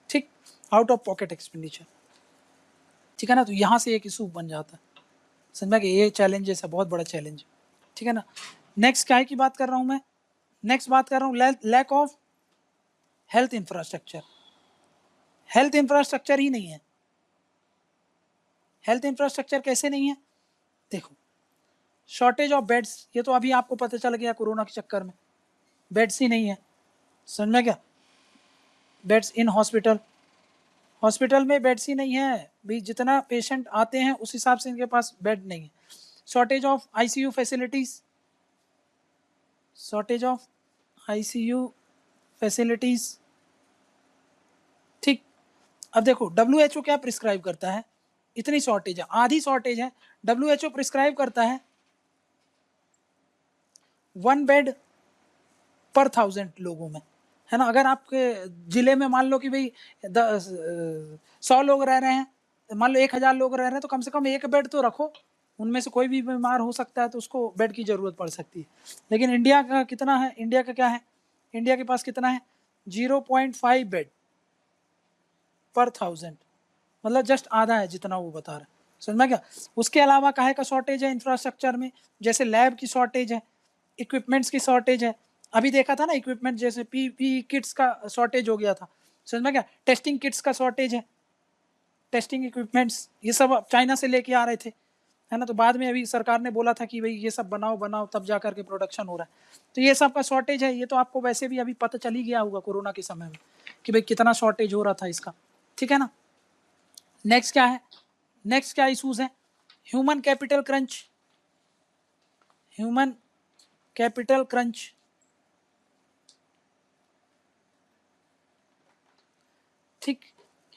ठीक, आउट ऑफ पॉकेट एक्सपेंडिचर, ठीक है ना? तो यहाँ से एक इशू बन जाता है, समझा कि ये चैलेंजेस है, बहुत बड़ा चैलेंज, ठीक है ना? नेक्स्ट क्या है की बात कर रहा हूँ मैं? नेक्स्ट बात कर रहा हूँ lack of health infrastructure. Health infrastructure ही नहीं है। हेल्थ इंफ्रास्ट्रक्चर कैसे नहीं है? देखो, शॉर्टेज ऑफ बेड्स, ये तो अभी आपको पता चल गया कोरोना के चक्कर में, बेड्स ही नहीं है, समझ में क्या? बेड्स इन हॉस्पिटल, हॉस्पिटल में बेड्स ही नहीं है भी, जितना पेशेंट आते हैं उस हिसाब से इनके पास बेड नहीं है। Shortage of ICU facilities, shortage of ICU facilities, ठीक। अब देखो WHO क्या प्रिस्क्राइब करता है? इतनी शॉर्टेज है, आधी शॉर्टेज है, WHO प्रिस्क्राइब करता है 1 बेड पर 1000 लोगों में, है ना? अगर आपके जिले में मान लो कि भाई 100 लोग रह रहे हैं, मान लो 1000 लोग रह रहे हैं, तो कम से कम एक बेड तो रखो, उनमें से कोई भी बीमार हो सकता है तो उसको बेड की ज़रूरत पड़ सकती है। लेकिन इंडिया का कितना है? इंडिया का क्या है? इंडिया के पास कितना है? 0.5 बेड पर 1000, मतलब जस्ट आधा है जितना वो बता रहा है, समझ में क्या? उसके अलावा काहे का शॉर्टेज है इंफ्रास्ट्रक्चर में? जैसे लैब की शॉर्टेज है, इक्विपमेंट्स की शॉर्टेज है। अभी देखा था ना इक्विपमेंट, जैसे पी किट्स का शॉर्टेज हो गया था, समझ में क्या? टेस्टिंग किट्स का शॉर्टेज है, टेस्टिंग इक्विपमेंट्स ये सब चाइना से लेके आ रहे थे, है ना? तो बाद में अभी सरकार ने बोला था कि भाई ये सब बनाओ तब जा करके प्रोडक्शन हो रहा है, तो ये सब का शॉर्टेज है। ये तो आपको वैसे भी अभी पता चल ही गया होगा कोरोना के समय में कि भाई कितना शॉर्टेज हो रहा था इसका, ठीक है ना? नेक्स्ट क्या है? नेक्स्ट क्या इशूज है? Human capital crunch, human capital crunch, ठीक।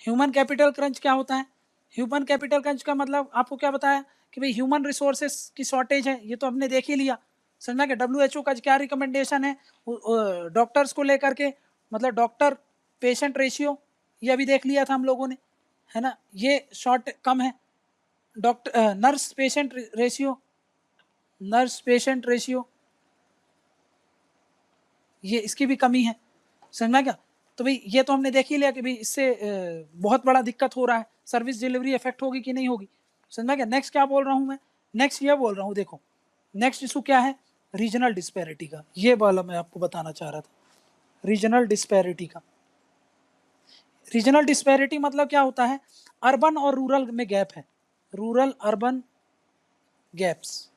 ह्यूमन कैपिटल क्रंच क्या होता है? ह्यूमन कैपिटल क्रंच का मतलब आपको क्या बताया कि भाई ह्यूमन रिसोर्सेस की शॉर्टेज है, ये तो हमने देख ही लिया, समझना कि WHO का क्या रिकमेंडेशन है डॉक्टर्स को लेकर के, मतलब डॉक्टर पेशेंट रेशियो, ये अभी देख लिया था हम लोगों ने, है ना? ये शॉर्ट कम है। Doctor nurse patient ratio, nurse patient ratio, ये इसकी भी कमी है, समझना क्या? तो भाई ये तो हमने देख ही लिया कि भाई इससे बहुत बड़ा दिक्कत हो रहा है, सर्विस डिलीवरी इफेक्ट होगी कि नहीं होगी, समझना क्या? नेक्स्ट क्या बोल रहा हूँ मैं? नेक्स्ट ये बोल रहा हूँ, देखो नेक्स्ट इशू क्या है? रीजनल डिस्पैरिटी का, ये वाला मैं आपको बताना चाह रहा था, रीजनल डिस्पैरिटी का। रीजनल डिस्पैरिटी मतलब क्या होता है? अर्बन और रूरल में गैप है, रूरल अर्बन गैप्स,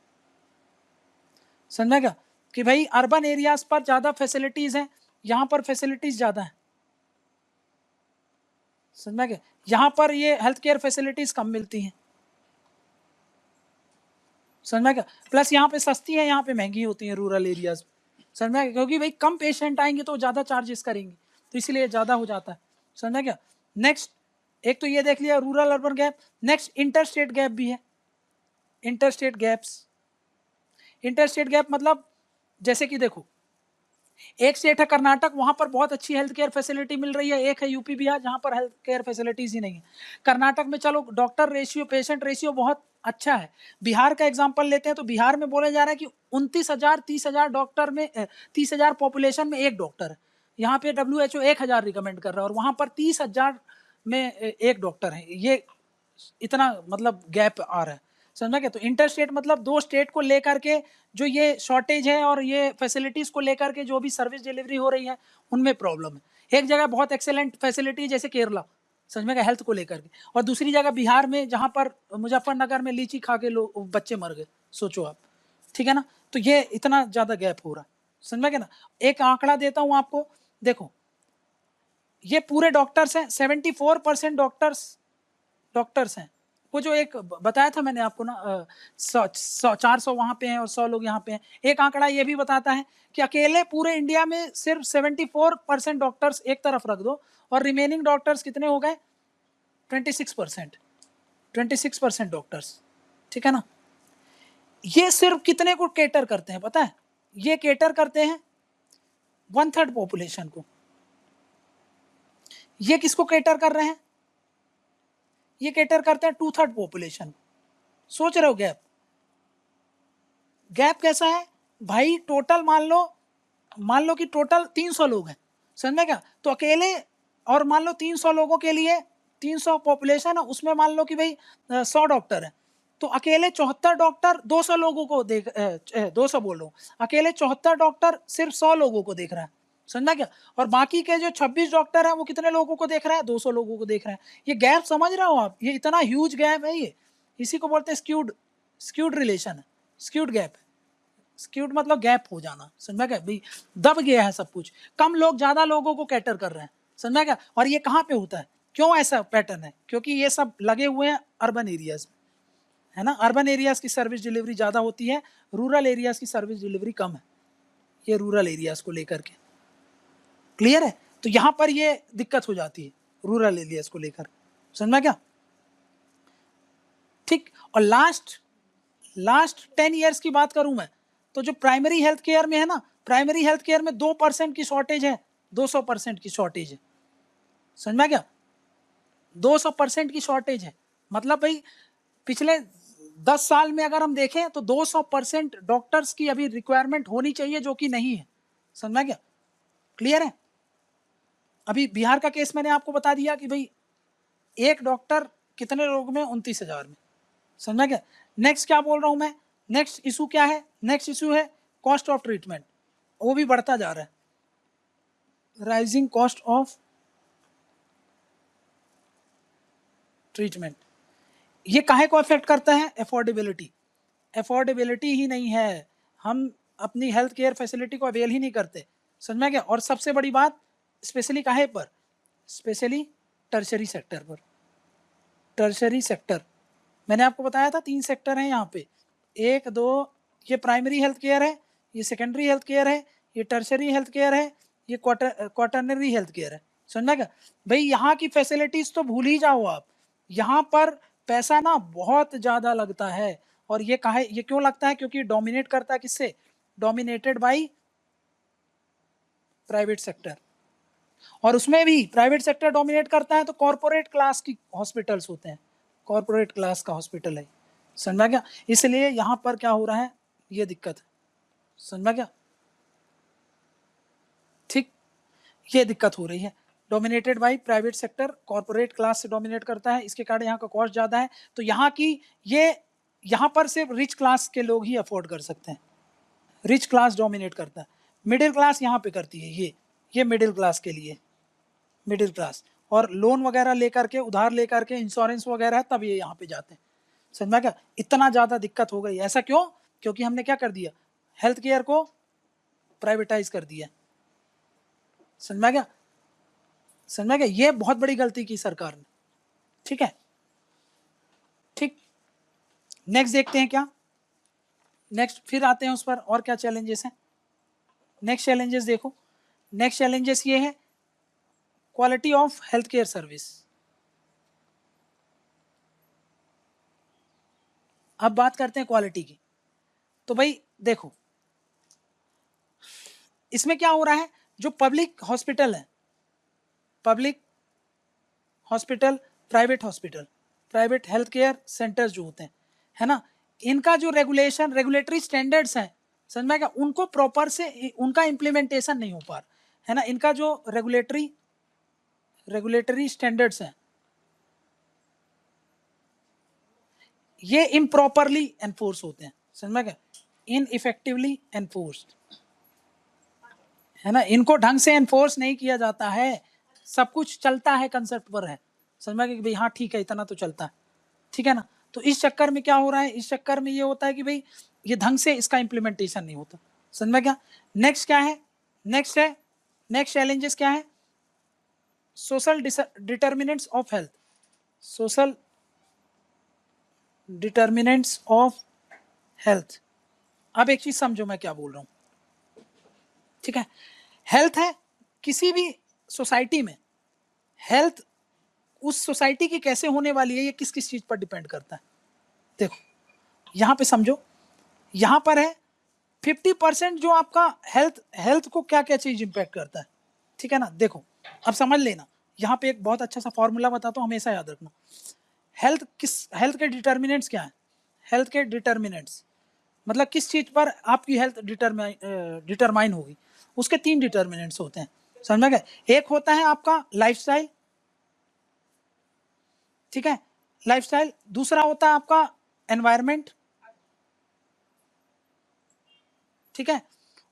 समझा क्या? कि भाई अर्बन एरियाज पर ज़्यादा फैसिलिटीज़ हैं, यहाँ पर फैसिलिटीज़ ज़्यादा हैं, समझा क्या? यहाँ पर ये हेल्थ केयर फैसिलिटीज़ कम मिलती हैं, समझ में क्या? प्लस यहाँ पे सस्ती है, यहाँ पे महंगी होती है रूरल एरियाज, समझ में? क्योंकि भाई कम पेशेंट आएंगे तो ज़्यादा चार्जेस करेंगे, तो इसलिए ज़्यादा हो जाता है, समझ में क्या? नेक्स्ट, एक तो ये देख लिया rural urban gap. Next inter state gap भी है, inter state gaps. Inter state gap मतलब जैसे कि देखो, एक स्टेट है कर्नाटक, वहां पर बहुत अच्छी हेल्थ केयर फैसिलिटी मिल रही है, एक है यूपी बिहार जहां पर हेल्थ केयर फैसिलिटीज ही नहीं है। कर्नाटक में चलो डॉक्टर रेशियो पेशेंट रेशियो बहुत अच्छा है। बिहार का एग्जांपल लेते हैं तो बिहार में बोला जा रहा है कि 29,000 30,000 डॉक्टर में 30,000 पॉपुलेशन में एक डॉक्टर है। यहाँ पे WHO 1,000 रिकमेंड कर रहा है और वहां पर 30,000 में एक डॉक्टर है। ये इतना मतलब गैप आ रहा है, समझा क्या? तो इंटर स्टेट मतलब दो स्टेट को लेकर के जो ये शॉर्टेज है और ये फैसिलिटीज को लेकर के जो भी सर्विस डिलीवरी हो रही है उनमें प्रॉब्लम है। एक जगह बहुत एक्सेलेंट फैसिलिटी जैसे केरला, समझ में गया, हेल्थ को लेकर के। और दूसरी जगह बिहार में जहाँ पर मुजफ्फरनगर में लीची खा के लोग बच्चे मर गए, सोचो आप, ठीक है ना। तो ये इतना ज़्यादा गैप हो रहा है, समझ में गया ना। एक आंकड़ा देता हूँ आपको, देखो ये पूरे डॉक्टर्स हैं, 74% डॉक्टर्स हैं। वो जो एक बताया था मैंने आपको ना, 400 वहाँ पे हैं और 100 लोग यहाँ पे हैं। एक आंकड़ा ये भी बताता है कि अकेले पूरे इंडिया में सिर्फ 74% डॉक्टर्स एक तरफ रख दो, और रिमेनिंग डॉक्टर्स कितने हो गए, 26% डॉक्टर्स, ठीक है ना। ये सिर्फ कितने को केटर करते हैं पता है, ये केटर करते हैं 1/3 पॉपुलेशन को। ये किसको केटर कर रहे हैं, ये केटर करते हैं 2/3 पॉपुलेशन। सोच रहे हो गैप, गैप कैसा है भाई। टोटल मान लो कि टोटल 300 लोग हैं, समझ में क्या। तो अकेले, और मान लो 300 लोगों के लिए 300 पॉपुलेशन है, उसमें मान लो कि भाई 100 डॉक्टर है, तो अकेले 74 डॉक्टर 200 लोगों को देख 200 बोल रहा हूँ, अकेले 74 डॉक्टर सिर्फ 100 लोगों को देख रहा है, समझना क्या। और बाकी के जो 26 डॉक्टर हैं वो कितने लोगों को देख रहे हैं, 200 लोगों को देख रहे हैं। ये गैप समझ रहे हो आप, ये इतना ह्यूज गैप है ये, इसी को बोलते हैं स्क्यूड रिलेशन है, स्क्यूड गैप है। स्क्यूड मतलब गैप हो जाना, समझ गया भाई, दब गया है सब कुछ, कम लोग ज्यादा लोगों को कैटर कर रहे हैं, समझ गया। और ये कहाँ पे होता है, क्यों ऐसा पैटर्न है, क्योंकि ये सब लगे हुए हैं अर्बन एरियाज में, है ना। अर्बन एरियाज की सर्विस डिलीवरी ज़्यादा होती है, रूरल एरियाज की सर्विस डिलीवरी कम है, ये रूरल एरियाज को लेकर के, क्लियर है। तो यहाँ पर ये दिक्कत हो जाती है रूरल एरियाज को लेकर, समझना क्या, ठीक। और लास्ट 10 ईयर्स की बात करूं मैं, तो जो प्राइमरी हेल्थ केयर में है ना, प्राइमरी हेल्थ केयर में 2% की शॉर्टेज है, 200% की शॉर्टेज है, समझ में क्या, 200% की शॉर्टेज है। मतलब भाई पिछले 10 साल में अगर हम देखें तो 200% डॉक्टर्स की अभी रिक्वायरमेंट होनी चाहिए, जो कि नहीं है, समझ में क्या, क्लियर है। अभी बिहार का केस मैंने आपको बता दिया कि भाई एक डॉक्टर कितने लोग में, 29,000 में, समझा क्या। नेक्स्ट क्या बोल रहा हूं मैं, नेक्स्ट इशू क्या है, नेक्स्ट इशू है कॉस्ट ऑफ ट्रीटमेंट, वो भी बढ़ता जा रहा है, राइजिंग कॉस्ट ऑफ ट्रीटमेंट। ये काहे को अफेक्ट करता है, अफोर्डेबिलिटी ही नहीं है, हम अपनी हेल्थ केयर फैसिलिटी को अवेल ही नहीं करते, समझ में क्या। और सबसे बड़ी बात स्पेशली काहे पर, स्पेशली टर्शरी सेक्टर पर, टर्शरी सेक्टर मैंने आपको बताया था 3 सेक्टर हैं यहाँ पे, 1 2, ये प्राइमरी हेल्थ केयर है, ये सेकेंडरी हेल्थ केयर है, ये टर्शरी हेल्थ केयर है, ये क्वाटरनरी हेल्थ केयर है, समझना क्या भाई। यहाँ की फैसिलिटीज तो भूल ही जाओ आप, यहाँ पर पैसा ना बहुत ज़्यादा लगता है। और ये काहे, ये क्यों लगता है, क्योंकि डोमिनेट करता है किससे, डोमिनेटेड बाई प्राइवेट सेक्टर। और उसमें भी प्राइवेट सेक्टर डोमिनेट करता है तो कॉरपोरेट क्लास की हॉस्पिटल्स होते हैं, कॉरपोरेट क्लास का हॉस्पिटल है, समझा क्या। इसलिए यहाँ पर क्या हो रहा है, ये दिक्कत है, समझा क्या, ठीक, ये दिक्कत हो रही है। Dominated by private sector, corporate class से डोमिनेट करता है, इसके कारण यहाँ का कॉस्ट ज़्यादा है। तो यहाँ की यहाँ पर सिर्फ रिच क्लास के लोग ही अफोर्ड कर सकते हैं, रिच क्लास डोमिनेट करता है, मिडिल क्लास यहाँ पे करती है, ये मिडिल क्लास के लिए, मिडिल क्लास, और लोन वगैरह लेकर के, उधार लेकर के, इंश्योरेंस वगैरह है, तब ये यहाँ पे जाते हैं, समझ में क्या। इतना ज़्यादा दिक्कत हो गई, ऐसा क्यों, क्योंकि हमने क्या कर दिया, हेल्थ केयर को प्राइवेटाइज कर दिया, समझ में क्या, समझ में क्या। ये बहुत बड़ी गलती की सरकार ने, ठीक है, ठीक। नेक्स्ट देखते हैं क्या, नेक्स्ट फिर आते हैं उस पर, और क्या चैलेंजेस हैं। नेक्स्ट चैलेंजेस देखो, नेक्स्ट चैलेंजेस ये है quality of health care service. अब बात करते हैं क्वालिटी की। तो भाई देखो इसमें क्या हो रहा है, जो पब्लिक हॉस्पिटल है, public hospital, private health care centres जो होते हैं, है ना, इनका जो रेगुलेटरी स्टैंडर्ड्स हैं, समझ में क्या, उनको प्रॉपर से उनका इम्प्लीमेंटेशन नहीं हो पा रहा है ना। इनका जो रेगुलेटरी स्टैंडर्ड्स हैं ये इम्प्रॉपरली एनफोर्स होते हैं, समझ में क्या, इनइफेक्टिवली एनफोर्स्ड, है ना, इनको ढंग से एनफोर्स नहीं किया जाता है, सब कुछ चलता है कंसेप्ट पर है, समझ में कि भाई हाँ ठीक है इतना तो चलता है, ठीक है ना। तो इस चक्कर में क्या हो रहा है, इस चक्कर में ये होता है कि भाई ये ढंग से इसका इम्प्लीमेंटेशन नहीं होता, समझ में क्या। नेक्स्ट क्या है, नेक्स्ट चैलेंजेस क्या है, social determinants of health, social determinants of health. अब एक चीज समझो मैं क्या बोल रहा हूं, ठीक है। हेल्थ है किसी भी सोसाइटी में, हेल्थ उस सोसाइटी की कैसे होने वाली है ये किस किस चीज पर डिपेंड करता है। देखो यहां पे समझो, यहां पर है 50% जो आपका हेल्थ को क्या क्या चीज इंपैक्ट करता है, ठीक है ना। देखो अब समझ लेना, यहाँ पे एक बहुत अच्छा सा फॉर्मूला बताता हूँ, हमेशा याद रखना। हेल्थ के डिटर्मिनेंट्स क्या है, हेल्थ के डिटर्मिनेंट्स मतलब किस चीज पर आपकी हेल्थ डिटरमाइन होगी, उसके 3 डिटर्मिनेंट्स होते हैं, समझ में गए। एक होता है आपका लाइफस्टाइल, ठीक है, लाइफस्टाइल। दूसरा होता है आपका एनवायरनमेंट, ठीक है।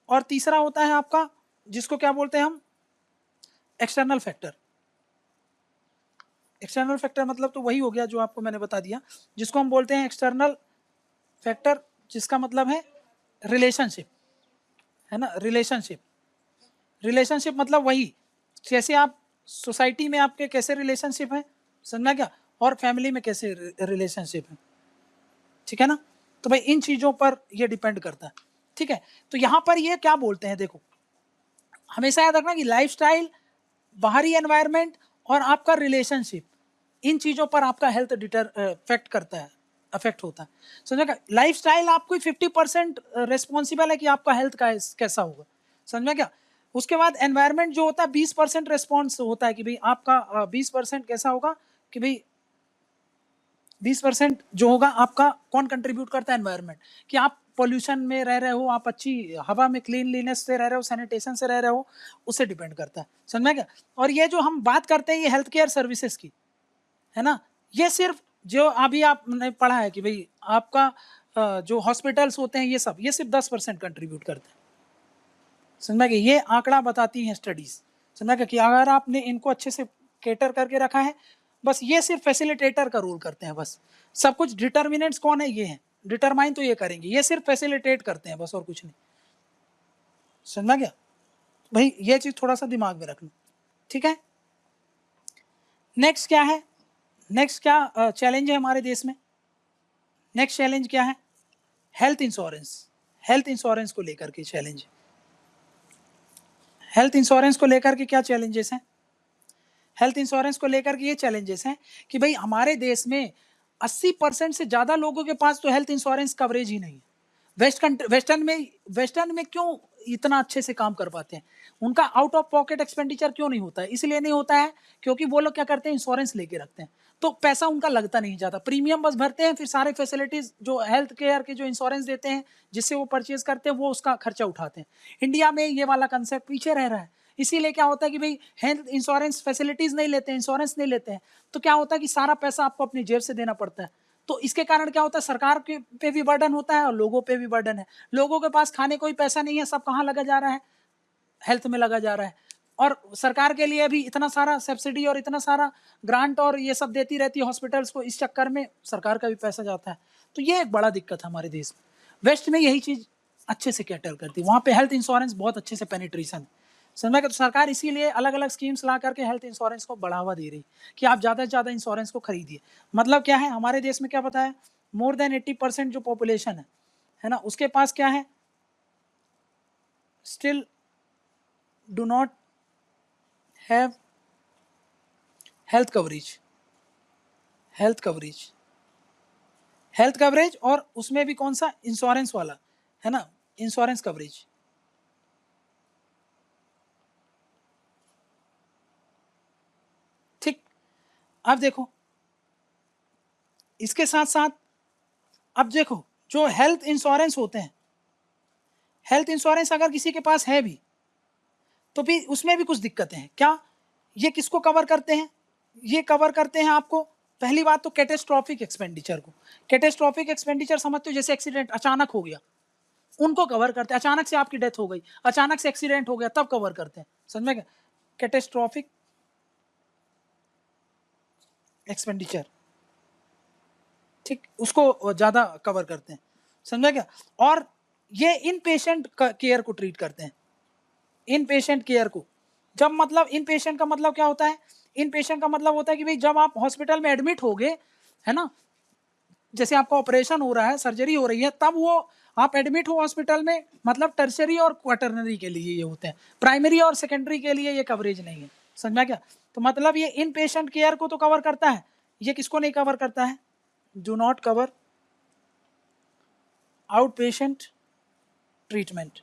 और तीसरा होता है आपका जिसको क्या बोलते हैं हम, एक्सटर्नल फैक्टर। एक्सटर्नल फैक्टर मतलब तो वही हो गया जो आपको मैंने बता दिया, जिसको हम बोलते हैं एक्सटर्नल फैक्टर, जिसका मतलब है रिलेशनशिप, है ना। रिलेशनशिप मतलब वही, जैसे आप सोसाइटी में आपके कैसे रिलेशनशिप है, समझना क्या, और फैमिली में कैसे रिलेशनशिप है, ठीक है ना। तो भाई इन चीजों पर ये डिपेंड करता है, ठीक है। तो यहां पर ये क्या बोलते हैं, देखो हमेशा याद रखना कि लाइफस्टाइल, बाहरी एनवायरनमेंट और आपका रिलेशनशिप, इन चीजों पर आपका हेल्थ इफेक्ट करता है, अफेक्ट होता है, समझ। लाइफस्टाइल आपको 50% रेस्पॉन्सिबल है कि आपका हेल्थ का कैसा होगा, समझ में क्या। उसके बाद एनवायरनमेंट जो होता है 20% रेस्पॉन्स होता है कि भाई आपका 20% कैसा होगा, कि भाई 20% जो होगा आपका कौन कंट्रीब्यूट करता है, एनवायरनमेंट, कि आप पोल्यूशन में रह रहे हो, आप अच्छी हवा में क्लीनलीनेस से रह रहे हो, सैनिटेशन से रह रहे हो, उससे डिपेंड करता है, समझ में क्या। और ये जो हम बात करते हैं ये हेल्थ केयर सर्विसेज की, है ना, ये सिर्फ जो अभी आपने पढ़ा है कि भाई आपका जो हॉस्पिटल्स होते हैं ये सिर्फ 10% कंट्रीब्यूट करते हैं, समझ में, ये आंकड़ा बताती हैं स्टडीज, समझ में कि अगर आपने इनको अच्छे से केटर करके रखा है, बस ये सिर्फ फैसिलिटेटर का रोल करते हैं, बस सब कुछ डिटर्मिनेंट्स कौन है, ये हैं, डिटरमाइन तो ये करेंगे, ये सिर्फ फैसिलिटेट करते हैं बस, और कुछ नहीं, समझ गया भाई। ये चीज थोड़ा सा दिमाग में रख लो, ठीक है। नेक्स्ट क्या है, नेक्स्ट क्या चैलेंज है हमारे देश में, नेक्स्ट चैलेंज क्या है, हेल्थ इंश्योरेंस। हेल्थ इंश्योरेंस को लेकर के चैलेंज, हेल्थ इंश्योरेंस को लेकर के क्या चैलेंजेस हैं, हेल्थ इंश्योरेंस को लेकर के ये चैलेंजेस हैं कि भाई हमारे देश में 80% से ज्यादा लोगों के पास तो हेल्थ इंश्योरेंस कवरेज ही नहीं है। वेस्टर्न में क्यों इतना अच्छे से काम कर पाते हैं, उनका आउट ऑफ पॉकेट एक्सपेंडिचर क्यों नहीं होता है, इसलिए नहीं होता है क्योंकि वो लोग क्या करते हैं, इंश्योरेंस लेके रखते हैं, तो पैसा उनका लगता नहीं ज्यादा, प्रीमियम बस भरते हैं, फिर सारे फैसिलिटीज जो हेल्थ केयर के जो इंश्योरेंस देते हैं जिससे वो परचेज करते हैं वो उसका खर्चा उठाते हैं। इंडिया में ये वाला कंसेप्ट पीछे रह रहा है, इसीलिए क्या होता है कि भाई हेल्थ इंश्योरेंस फैसिलिटीज नहीं लेते हैं, इंश्योरेंस नहीं लेते हैं, तो क्या होता है कि सारा पैसा आपको अपनी जेब से देना पड़ता है। तो इसके कारण क्या होता है, सरकार के पे भी बर्डन होता है और लोगों पे भी बर्डन है, लोगों के पास खाने कोई पैसा नहीं है, सब कहाँ लगा जा रहा है, हेल्थ में लगा जा रहा है। और सरकार के लिए भी इतना सारा सब्सिडी और इतना सारा ग्रांट और ये सब देती रहती है हॉस्पिटल्स को, इस चक्कर में सरकार का भी पैसा जाता है। तो ये एक बड़ा दिक्कत है हमारे देश में। वेस्ट में यही चीज अच्छे से कैटर करती है, वहाँ पे हेल्थ इंश्योरेंस बहुत अच्छे से पेनिट्रेशन है, समझ में। तो सरकार इसीलिए अलग अलग स्कीम्स ला करके हेल्थ इंश्योरेंस को बढ़ावा दे रही कि आप ज़्यादा से ज़्यादा इंश्योरेंस को खरीदिए। मतलब क्या है, हमारे देश में क्या पता है, मोर देन 80% जो पॉपुलेशन है ना, उसके पास क्या है, still do not have health coverage, health coverage, health coverage, और उसमें भी कौन सा, इंश्योरेंस वाला, है ना, इंश्योरेंस कवरेज। ठीक, अब देखो इसके साथ साथ, अब देखो जो हेल्थ इंश्योरेंस होते हैं, हेल्थ इंश्योरेंस अगर किसी के पास है भी तो भी उसमें भी कुछ दिक्कतें हैं। क्या, ये किसको कवर करते हैं, ये कवर करते हैं आपको, पहली बात तो कैटेस्ट्रॉफिक एक्सपेंडिचर को। कैटेस्ट्रॉफिक एक्सपेंडिचर समझते हो, जैसे एक्सीडेंट अचानक हो गया उनको कवर करते हैं, अचानक से आपकी डेथ हो गई, अचानक से एक्सीडेंट हो गया तब कवर करते हैं, समझ में क्या, कैटेस्ट्रॉफिक एक्सपेंडिचर, ठीक, उसको ज़्यादा कवर करते हैं, समझा क्या। और ये इन पेशेंट केयर को ट्रीट करते हैं, इन पेशेंट केयर को। जब मतलब इन पेशेंट का मतलब क्या होता है, इन पेशेंट का मतलब होता है कि भाई जब आप हॉस्पिटल में एडमिट हो गए, है ना, जैसे आपका ऑपरेशन हो रहा है, सर्जरी हो रही है, तब वो आप एडमिट हो हॉस्पिटल में, मतलब टर्शरी और क्वाटरनरी के लिए ये होते हैं, प्राइमरी और सेकेंडरी के लिए ये कवरेज नहीं है, समझा क्या। तो मतलब ये इन पेशेंट केयर को तो कवर करता है, ये किसको नहीं कवर करता है, do not cover out patient treatment.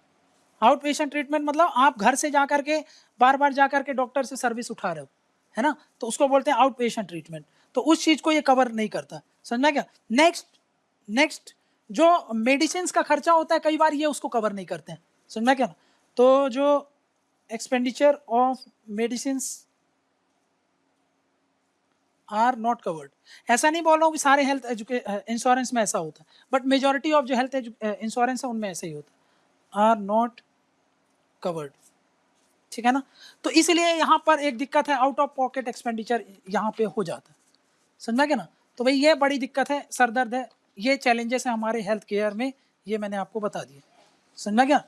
Out patient treatment मतलब आप घर से जाकर के बार बार जाकर के डॉक्टर से सर्विस उठा रहे हो, है ना, तो उसको बोलते हैं आउट पेशेंट ट्रीटमेंट, तो उस चीज को ये कवर नहीं करता, समझना क्या। नेक्स्ट जो मेडिसिन का खर्चा होता है, कई बार ये उसको कवर नहीं करते हैं, समझना क्या। तो जो expenditure of medicine are not covered, ऐसा नहीं बोल रहा हूँ कि सारे हेल्थ इंश्योरेंस में ऐसा होता है, बट मेजोरिटी ऑफ जो हेल्थ इंश्योरेंस है उनमें ऐसा ही होता है, आर नॉट कवर्ड, ठीक है ना। तो इसलिए यहाँ पर एक दिक्कत है, आउट ऑफ पॉकेट एक्सपेंडिचर यहाँ पे हो जाता है, समझा क्या ना। तो भाई ये बड़ी दिक्कत है, सर दर्द है, ये चैलेंजेस है हमारे हेल्थ केयर में, ये मैंने आपको बता दिया, समझा क्या।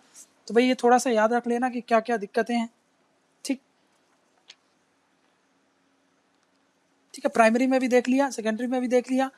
तो भाई ये थोड़ा सा याद रख लेना कि क्या क्या दिक्कतें हैं, ठीक, ठीक है। प्राइमरी में भी देख लिया, सेकेंडरी में भी देख लिया,